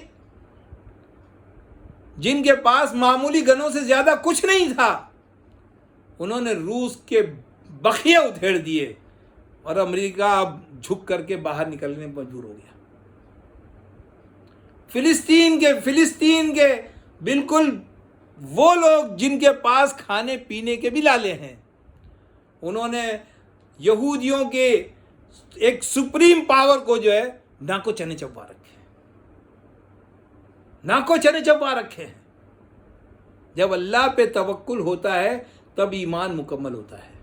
جن کے پاس معمولی گنوں سے زیادہ کچھ نہیں تھا، انہوں نے روس کے بخیے ادھیڑ دیے، اور امریکہ اب جھک کر کے باہر نکلنے پر مجبور ہو گیا۔ فلسطین کے بالکل وہ لوگ جن کے پاس کھانے پینے کے بھی لالے ہیں، انہوں نے یہودیوں کے ایک سپریم پاور کو جو ہے ناکو چنے چبا رکھے ہیں۔ جب اللہ پہ توکل ہوتا ہے تب ایمان مکمل ہوتا ہے۔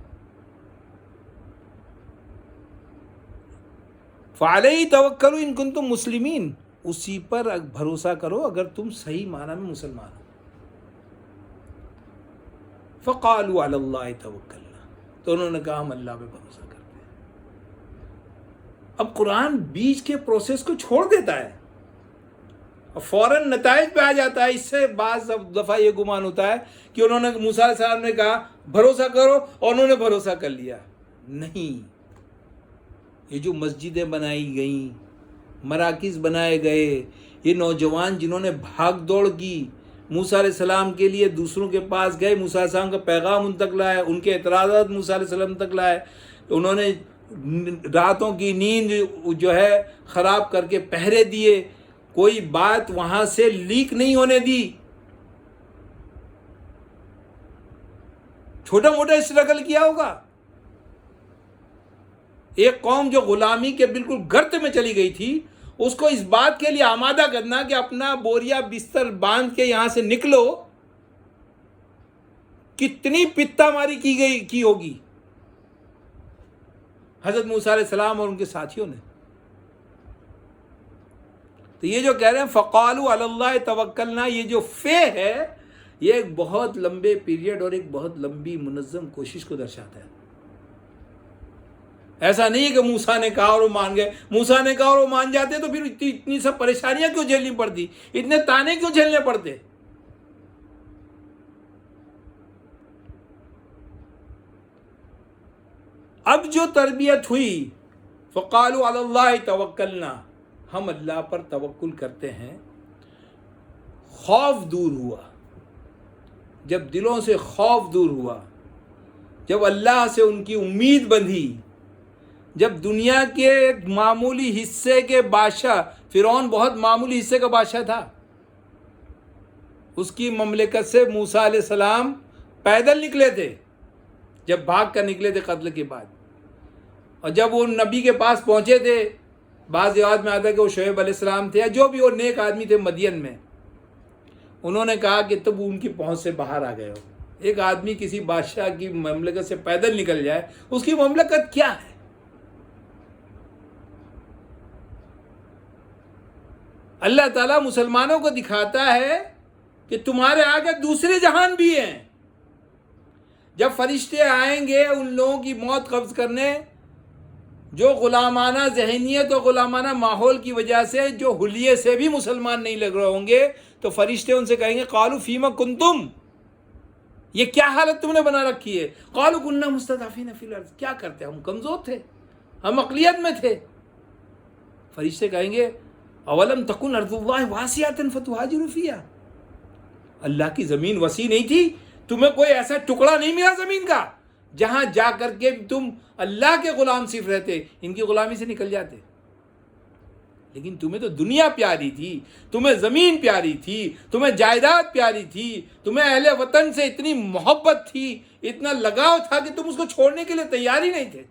فَعَلَيْهِ تَوَكَّلُوا إِن كُنتُم مُسْلِمِينَ، اسی پر بھروسہ کرو اگر تم صحیح معنی میں مسلمان ہو۔ فَقَالُوا عَلَى اللَّهِ تَوَكَّلْنَا، تو انہوں نے کہا ہم اللہ پہ بھروسہ کرتے ہیں۔ اب قرآن بیچ کے پروسیس کو چھوڑ دیتا ہے اور فوراً نتائج پہ آ جاتا ہے۔ اس سے بعض دفعہ یہ گمان ہوتا ہے کہ انہوں نے موسیٰ علیہ السلام نے کہا بھروسہ کرو اور انہوں نے بھروسہ کر لیا۔ نہیں، یہ جو مسجدیں بنائی گئیں، مراکز بنائے گئے، یہ نوجوان جنہوں نے بھاگ دوڑ کی، موسیٰ علیہ السلام کے لیے دوسروں کے پاس گئے، موسیٰ علیہ السلام کا پیغام ان تک لائے، ان کے اعتراضات موسیٰ علیہ السلام تک لائے، انہوں نے راتوں کی نیند جو ہے خراب کر کے پہرے دیے، کوئی بات وہاں سے لیک نہیں ہونے دی، چھوٹا موٹا اسٹرگل کیا ہوگا۔ ایک قوم جو غلامی کے بالکل گرت میں چلی گئی تھی، اس کو اس بات کے لیے آمادہ کرنا کہ اپنا بوریا بستر باندھ کے یہاں سے نکلو، کتنی پتا ماری کی ہوگی حضرت موسیٰ علیہ السلام اور ان کے ساتھیوں نے۔ تو یہ جو کہہ رہے ہیں فَقَالُوا عَلَى اللَّهِ تَوَكَّلْنَا، یہ جو ہے یہ ایک بہت لمبے پیریڈ اور ایک بہت لمبی منظم کوشش کو درشاتا ہے۔ ایسا نہیں ہے کہ موسیٰ نے کہا اور وہ مان گئے، موسیٰ نے کہا اور وہ مان جاتے تو پھر اتنی سب پریشانیاں کیوں جھیلنی پڑتی، اتنے تانے کیوں جھیلنے پڑتے۔ اب جو تربیت ہوئی فَقَالُوا عَلَى اللَّهِ تَوَكَّلْنَا، ہم اللہ پر توکل کرتے ہیں، خوف دور ہوا۔ جب دلوں سے خوف دور ہوا، جب اللہ سے ان کی امید بندھی، جب دنیا کے ایک معمولی حصے کے بادشاہ، فرعون بہت معمولی حصے کا بادشاہ تھا، اس کی مملکت سے موسیٰ علیہ السلام پیدل نکلے تھے جب بھاگ کر نکلے تھے قتل کے بعد، اور جب وہ نبی کے پاس پہنچے تھے، بعض روایت میں آتا ہے کہ وہ شعیب علیہ السلام تھے یا جو بھی وہ نیک آدمی تھے مدین میں، انہوں نے کہا کہ تب ان کی پہنچ سے باہر آ گئے ہو۔ ایک آدمی کسی بادشاہ کی مملکت سے پیدل نکل جائے، اس کی مملکت کیا ہے؟ اللہ تعالیٰ مسلمانوں کو دکھاتا ہے کہ تمہارے آگے دوسرے جہان بھی ہیں۔ جب فرشتے آئیں گے ان لوگوں کی موت قبض کرنے جو غلامانہ ذہنیت اور غلامانہ ماحول کی وجہ سے جو حلیے سے بھی مسلمان نہیں لگ رہے ہوں گے، تو فرشتے ان سے کہیں گے قالوا فیما کنتم، یہ کیا حالت تم نے بنا رکھی ہے؟ قالوا کنا مستضعفین فی الارض، کیا کرتے؟ ہم کمزور تھے، ہم اقلیت میں تھے۔ فرشتے کہیں گے اولم تکن ارض اللہ واسعۃ فتہاجروا فیہا، اللہ کی زمین وسیع نہیں تھی؟ تمہیں کوئی ایسا ٹکڑا نہیں ملا زمین کا جہاں جا کر کے تم اللہ کے غلام صرف رہتے، ان کی غلامی سے نکل جاتے؟ لیکن تمہیں تو دنیا پیاری تھی، تمہیں زمین پیاری تھی، تمہیں جائیداد پیاری تھی، تمہیں اہل وطن سے اتنی محبت تھی، اتنا لگاؤ تھا کہ تم اس کو چھوڑنے کے لیے تیار ہی نہیں تھے۔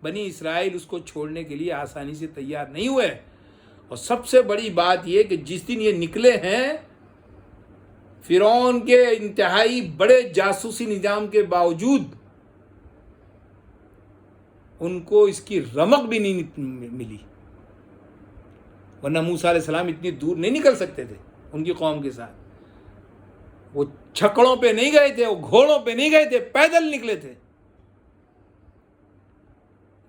بنی اسرائیل اس کو چھوڑنے کے لیے آسانی سے تیار نہیں ہوئے۔ اور سب سے بڑی بات یہ کہ جس دن یہ نکلے ہیں، فرعون کے انتہائی بڑے جاسوسی نظام کے باوجود ان کو اس کی رمق بھی نہیں ملی، ورنہ موسیٰ علیہ السلام اتنی دور نہیں نکل سکتے تھے ان کی قوم کے ساتھ۔ وہ چھکڑوں پہ نہیں گئے تھے، وہ گھوڑوں پہ نہیں گئے تھے، پیدل نکلے تھے۔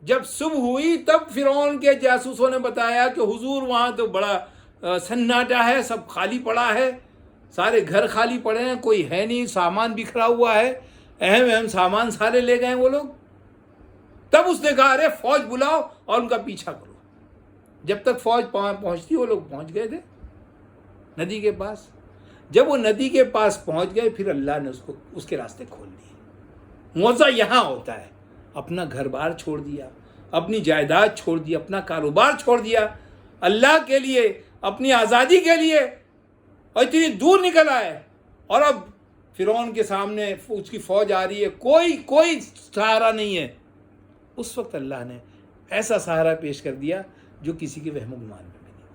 جب صبح ہوئی تب فرعون کے جاسوسوں نے بتایا کہ حضور وہاں تو بڑا سناٹا ہے، سب خالی پڑا ہے، سارے گھر خالی پڑے ہیں، کوئی ہے نہیں، سامان بکھرا ہوا ہے، اہم سامان سارے لے گئے وہ لوگ۔ تب اس نے کہا ارے فوج بلاؤ اور ان کا پیچھا کرو۔ جب تک فوج پہنچتی وہ لوگ پہنچ گئے تھے ندی کے پاس۔ جب وہ ندی کے پاس پہنچ گئے پھر اللہ نے اس کے راستے کھول دیے۔ معجزہ یہاں ہوتا ہے، اپنا گھر بار چھوڑ دیا، اپنی جائیداد چھوڑ دی، اپنا کاروبار چھوڑ دیا اللہ کے لیے، اپنی آزادی کے لیے، اور اتنی دور نکل آئے۔ اور اب فرعون کے سامنے اس کی فوج آ رہی ہے، کوئی سہارا نہیں ہے۔ اس وقت اللہ نے ایسا سہارا پیش کر دیا جو کسی کے وہم و گمان میں نہیں تھا۔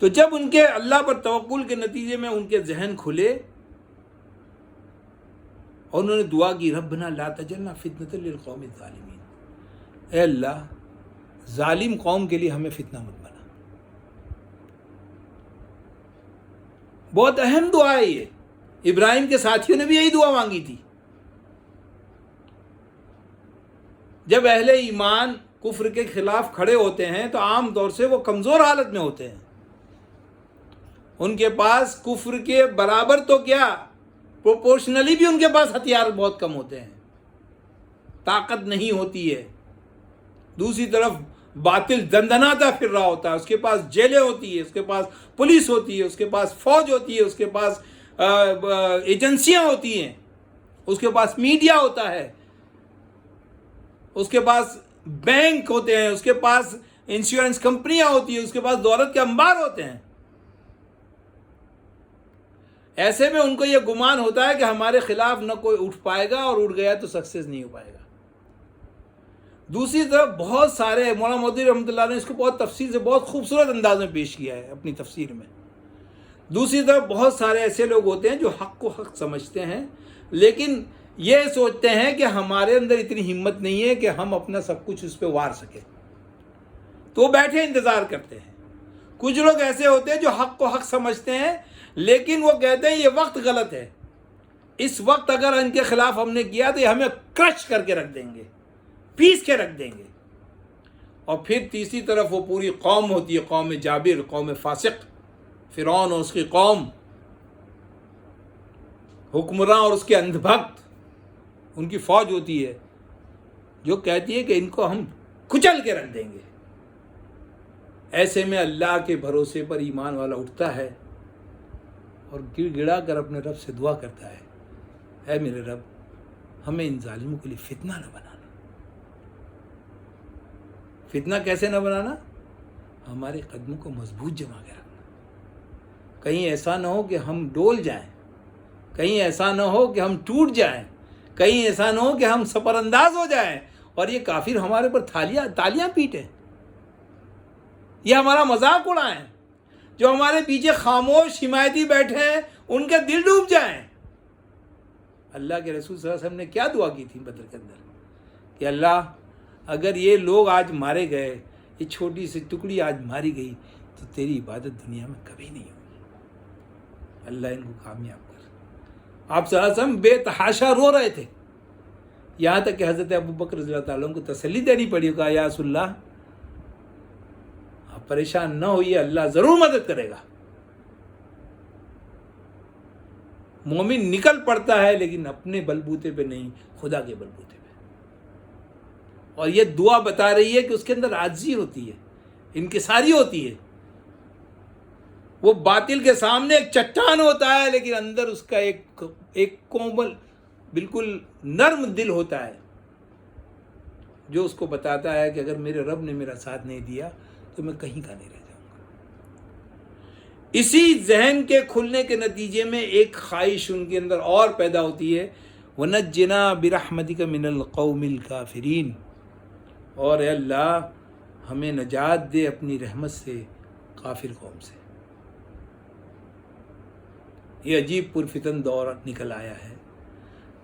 تو جب ان کے اللہ پر توکل کے نتیجے میں ان کے ذہن کھلے اور انہوں نے دعا کی ربنا لا تجعلنا فتنة للقوم الظالمین، اے اللہ ظالم قوم کے لیے ہمیں فتنہ مت بنا۔ بہت اہم دعا ہے یہ، ابراہیم کے ساتھیوں نے بھی یہی دعا مانگی تھی۔ جب اہل ایمان کفر کے خلاف کھڑے ہوتے ہیں تو عام طور سے وہ کمزور حالت میں ہوتے ہیں، ان کے پاس کفر کے برابر تو کیا پروپورشنلی بھی ان کے پاس ہتھیار بہت کم ہوتے ہیں، طاقت نہیں ہوتی ہے۔ دوسری طرف باطل دندناتا پھر رہا ہوتا ہے، اس کے پاس جیلیں ہوتی ہے، اس کے پاس پولیس ہوتی ہے، اس کے پاس فوج ہوتی ہے، اس کے پاس ایجنسیاں ہوتی ہیں، اس کے پاس میڈیا ہوتا ہے، اس کے پاس بینک ہوتے ہیں، اس کے پاس انشورنس کمپنیاں ہوتی ہیں، اس کے پاس دولت کے انبار ہوتے ہیں۔ ایسے میں ان کو یہ گمان ہوتا ہے کہ ہمارے خلاف نہ کوئی اٹھ پائے گا، اور اٹھ گیا تو سکسیس نہیں ہو پائے گا۔ دوسری طرف بہت سارے، مولانا مودودی رحمۃ اللہ نے اس کو بہت تفصیل سے بہت خوبصورت انداز میں پیش کیا ہے اپنی تفسیر میں۔ دوسری طرف بہت سارے ایسے لوگ ہوتے ہیں جو حق کو حق سمجھتے ہیں، لیکن یہ سوچتے ہیں کہ ہمارے اندر اتنی ہمت نہیں ہے کہ ہم اپنا سب کچھ اس پہ وار سکیں، تو وہ بیٹھے انتظار کرتے ہیں۔ کچھ لوگ ایسے ہوتے ہیں جو حق کو حق سمجھتے ہیں، لیکن وہ کہتے ہیں یہ وقت غلط ہے، اس وقت اگر ان کے خلاف ہم نے کیا تو یہ ہمیں کرش کر کے رکھ دیں گے، پیس کے رکھ دیں گے۔ اور پھر تیسری طرف وہ پوری قوم ہوتی ہے، قوم جابر، قوم فاسق، فرعون اور اس کی قوم، حکمراں اور اس کے اندھ بھکت، ان کی فوج ہوتی ہے جو کہتی ہے کہ ان کو ہم کچل کے رکھ دیں گے۔ ایسے میں اللہ کے بھروسے پر ایمان والا اٹھتا ہے اور گڑ گڑا کر اپنے رب سے دعا کرتا ہے، اے میرے رب ہمیں ان ظالموں کے لیے فتنہ نہ بنانا۔ فتنہ کیسے نہ بنانا؟ ہمارے قدموں کو مضبوط جما کے رکھنا، کہیں ایسا نہ ہو کہ ہم ڈول جائیں، کہیں ایسا نہ ہو کہ ہم ٹوٹ جائیں، کہیں ایسا نہ ہو کہ ہم سپر انداز ہو جائیں اور یہ کافر ہمارے پر تالیاں پیٹیں، یہ ہمارا مذاق اڑائیں، جو ہمارے پیچھے خاموش حمایتی بیٹھے ہیں ان کے دل ڈوب جائیں۔ اللہ کے رسول صلی اللہ علیہ وسلم نے کیا دعا کی تھی بدر کے اندر کہ اللہ اگر یہ لوگ آج مارے گئے، یہ چھوٹی سی ٹکڑی آج ماری گئی تو تیری عبادت دنیا میں کبھی نہیں ہوگی، اللہ ان کو کامیاب کر۔ آپ صلی اللہ علیہ وسلم بے تحاشا رو رہے تھے، یہاں تک کہ حضرت ابو بکر رضی اللہ تعالیٰ عنہ کو تسلی دینی پڑی، کہا یا رسول اللہ آپ پریشان نہ ہوئیے، اللہ ضرور مدد کرے گا۔ مومن نکل پڑتا ہے لیکن اپنے بلبوتے پہ نہیں، خدا کے بلبوتے پہ۔ اور یہ دعا بتا رہی ہے کہ اس کے اندر عاجزی ہوتی ہے، انکساری ہوتی ہے. وہ باطل کے سامنے ایک چٹان ہوتا ہے، لیکن اندر اس کا ایک کومل بالکل نرم دل ہوتا ہے جو اس کو بتاتا ہے کہ اگر میرے رب نے میرا ساتھ نہیں دیا تو میں کہیں کا نہیں رہ جاؤں گا. اسی ذہن کے کھلنے کے نتیجے میں ایک خواہش ان کے اندر اور پیدا ہوتی ہے، وَنَجِّنَا بِرَحْمَتِكَ مِنَ الْقَوْمِ الْكَافِرِينَ، اور اے اللہ ہمیں نجات دے اپنی رحمت سے کافر قوم سے. یہ عجیب پرفتن دور نکل آیا ہے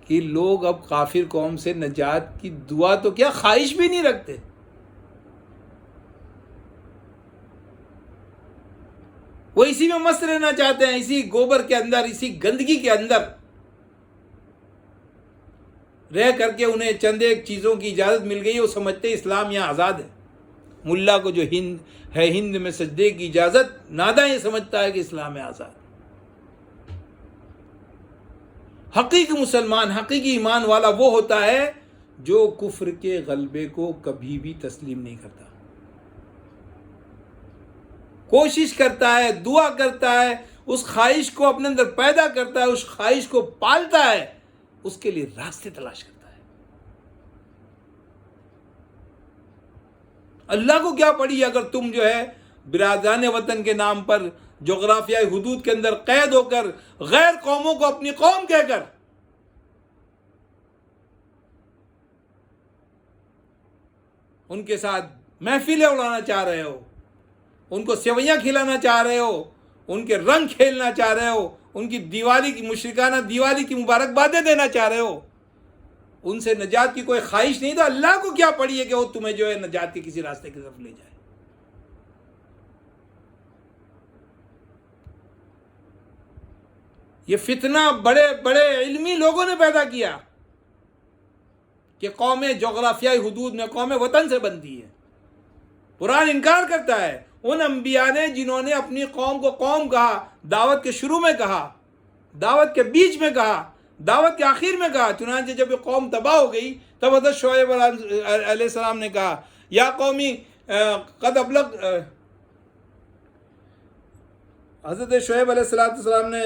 کہ لوگ اب کافر قوم سے نجات کی دعا تو کیا خواہش بھی نہیں رکھتے. وہ اسی میں مست رہنا چاہتے ہیں، اسی گوبر کے اندر، اسی گندگی کے اندر رہ کر کے انہیں چند ایک چیزوں کی اجازت مل گئی. وہ سمجھتے ہیں اسلام یہاں آزاد ہے. ملا کو جو ہند میں سجدے کی اجازت، ناداں یہ سمجھتا ہے کہ اسلام ہے آزاد. حقیقی مسلمان، حقیقی ایمان والا وہ ہوتا ہے جو کفر کے غلبے کو کبھی بھی تسلیم نہیں کرتا، کوشش کرتا ہے، دعا کرتا ہے، اس خواہش کو اپنے اندر پیدا کرتا ہے، اس خواہش کو پالتا ہے، اس کے لیے راستے تلاش کرتا ہے. اللہ کو کیا پڑی اگر تم جو ہے برادران وطن کے نام پر جغرافیائی حدود کے اندر قید ہو کر غیر قوموں کو اپنی قوم کہہ کر ان کے ساتھ محفلیں اڑانا چاہ رہے ہو، ان کو سیویاں کھلانا چاہ رہے ہو، ان کے رنگ کھیلنا چاہ رہے ہو، ان کی دیوالی کی مشرکانہ دیوالی کی مبارکبادیں دینا چاہ رہے ہو، ان سے نجات کی کوئی خواہش نہیں، تو اللہ کو کیا پڑی ہے کہ وہ تمہیں جو ہے نجات کے کسی راستے کی طرف لے جائے. یہ فتنہ بڑے بڑے علمی لوگوں نے پیدا کیا کہ قومیں جغرافیائی حدود میں قوم وطن سے بنتی ہے. قرآن انکار کرتا ہے ان انبیاء نے جنہوں نے اپنی قوم کو قوم کہا، دعوت کے شروع میں کہا، دعوت کے بیچ میں کہا، دعوت کے آخر میں کہا. چنانچہ جب یہ قوم تباہ ہو گئی تب حضرت شعیب علیہ السلام نے کہا یا قومی قد ابلغ، حضرت شعیب علیہ السلام نے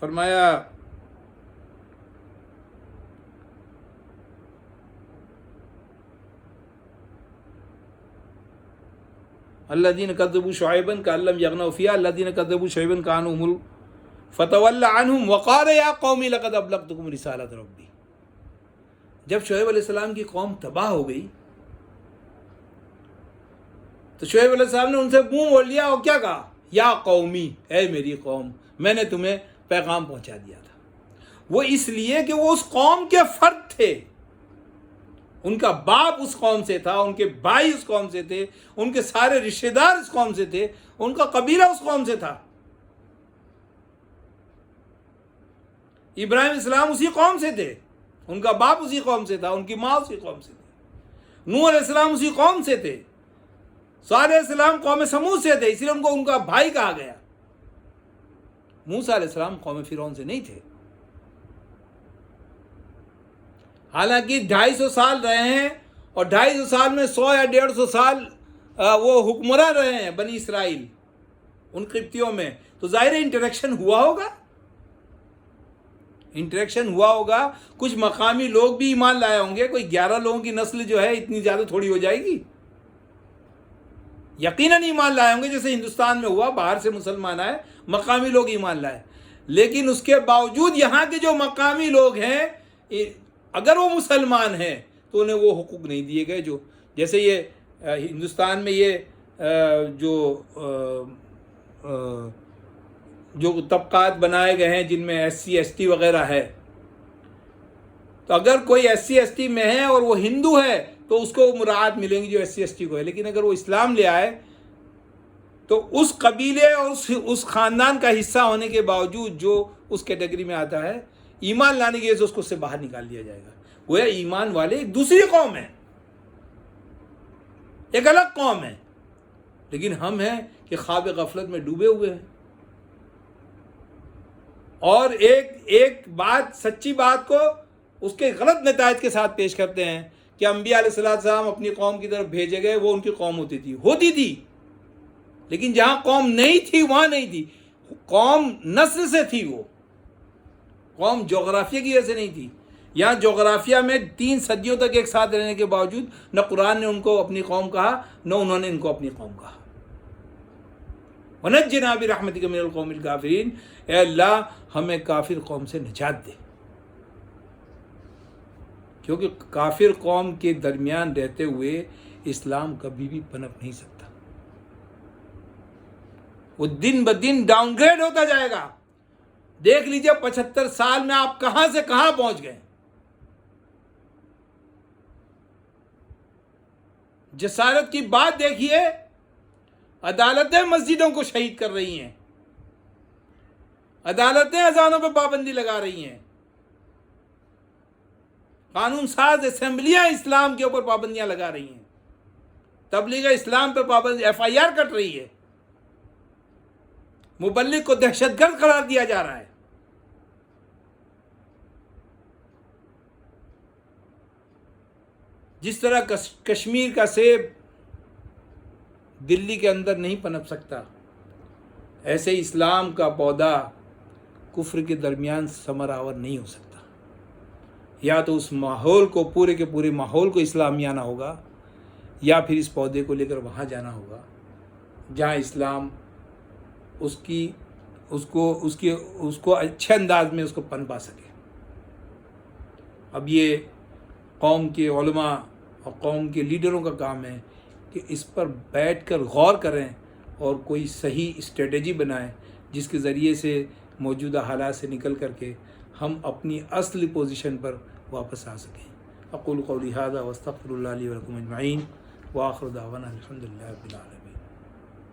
فرمایا الذین کذبوا شعیبا کأن لم یغنوا فیہا الذین کذبوا شعیبا کانوا هم فتول عنہم وقال یا قوم لقد ابلغتکم رسالۃ ربی. جب شعیب علیہ السلام کی قوم تباہ ہو گئی تو شعیب علیہ السلام نے ان سے منہ موڑ لیا اور کیا کہا، یا قومی، اے میری قوم، میں نے تمہیں پیغام پہنچا دیا تھا. وہ اس لیے کہ وہ اس قوم کے فرد تھے، ان کا باپ اس قوم سے تھا، ان کے بھائی اس قوم سے تھے، ان کے سارے رشتہ دار اس قوم سے تھے، ان کا قبیلہ اس قوم سے تھا. ابراہیم اسلام اسی قوم سے تھے، ان کا باپ اسی قوم سے تھا، ان کی ماں اسی قوم سے تھی. نوح علیہ السلام اسی قوم سے تھے. صالح علیہ السلام قوم سمود سے تھے، اس لیے ان کو ان کا بھائی کہا گیا. موسیٰ علیہ السلام قوم فرعون سے نہیں تھے. حالانکہ 250 سال رہے ہیں اور 250 سال میں 100 یا 150 سال وہ حکمراں رہے ہیں بنی اسرائیل ان قبطیوں میں، تو ظاہر انٹریکشن ہوا ہوگا، کچھ مقامی لوگ بھی ایمان لائے ہوں گے. کوئی 11 لوگوں کی نسل جو ہے اتنی زیادہ تھوڑی ہو جائے گی، یقیناً ایمان لائے ہوں گے. جیسے ہندوستان میں ہوا، باہر سے مسلمان آئے، مقامی لوگ ایمان لائے. لیکن اس کے باوجود یہاں کے جو مقامی لوگ ہیں اگر وہ مسلمان ہیں تو انہیں وہ حقوق نہیں دیے گئے جو جیسے یہ ہندوستان میں یہ جو طبقات بنائے گئے ہیں جن میں SC ST وغیرہ ہے، تو اگر کوئی SC ST میں ہے اور وہ ہندو ہے تو اس کو مراعات ملیں گی جو SC ST کو ہے. لیکن اگر وہ اسلام لے آئے تو اس قبیلے اور اس خاندان کا حصہ ہونے کے باوجود جو اس کیٹیگری میں آتا ہے، ایمان لانے کی وجہ سے اس کو اس سے باہر نکال دیا جائے گا. گویا ایمان والے ایک دوسری قوم ہے، ایک الگ قوم ہے. لیکن ہم ہیں کہ خواب غفلت میں ڈوبے ہوئے ہیں. اور ایک بات، سچی بات کو اس کے غلط نتائج کے ساتھ پیش کرتے ہیں کہ انبیاء علیہ السلام اپنی قوم کی طرف بھیجے گئے، وہ ان کی قوم ہوتی تھی، لیکن جہاں قوم نہیں تھی وہاں نہیں تھی، قوم نسل سے تھی، وہ قوم جغرافیہ کی وجہ سے نہیں تھی۔ یہاں جغرافیہ میں 3 صدیوں تک ایک ساتھ رہنے کے باوجود نہ قرآن نے ان کو اپنی قوم کہا، نہ انہوں نے ان کو اپنی قوم کہا۔ وَنَجِّنَا بِرَحْمَتِكَ مِنَ الْقَوْمِ الْكَافِرِينَ، اے اللہ ہمیں کافر قوم سے نجات دے، کیونکہ کافر قوم کے درمیان رہتے ہوئے اسلام کبھی بھی پنپ نہیں سکتا، وہ دن بدن ڈاؤن گریڈ ہوتا جائے گا۔ دیکھ لیجئے 75 سال میں آپ کہاں سے کہاں پہنچ گئے۔ جسارت کی بات دیکھیے، عدالتیں مسجدوں کو شہید کر رہی ہیں، عدالتیں اذانوں پہ پابندی لگا رہی ہیں، قانون ساز اسمبلیاں اسلام کے اوپر پابندیاں لگا رہی ہیں، تبلیغ اسلام پہ پابندی FIR کٹ رہی ہے، مبلغ کو دہشت گرد قرار دیا جا رہا ہے۔ جس طرح کشمیر کا سیب دلی کے اندر نہیں پنپ سکتا، ایسے اسلام کا پودا کفر کے درمیان ثمر آور نہیں ہو سکتا۔ یا تو اس ماحول کو، پورے کے پورے ماحول کو اسلامی آنا ہوگا، یا پھر اس پودے کو لے کر وہاں جانا ہوگا جہاں اسلام اس کو اچھے انداز میں اس کو پنپا سکے۔ اب یہ قوم کے علماء اور قوم کے لیڈروں کا کام ہے کہ اس پر بیٹھ کر غور کریں اور کوئی صحیح اسٹریٹجی بنائیں جس کے ذریعے سے موجودہ حالات سے نکل کر کے ہم اپنی اصلی پوزیشن پر واپس آ سکیں۔ اقول قولی ھذا واستغفر اللہ لی ولکم اجمعین، وآخر دعوانا الحمد للہ رب العالمین۔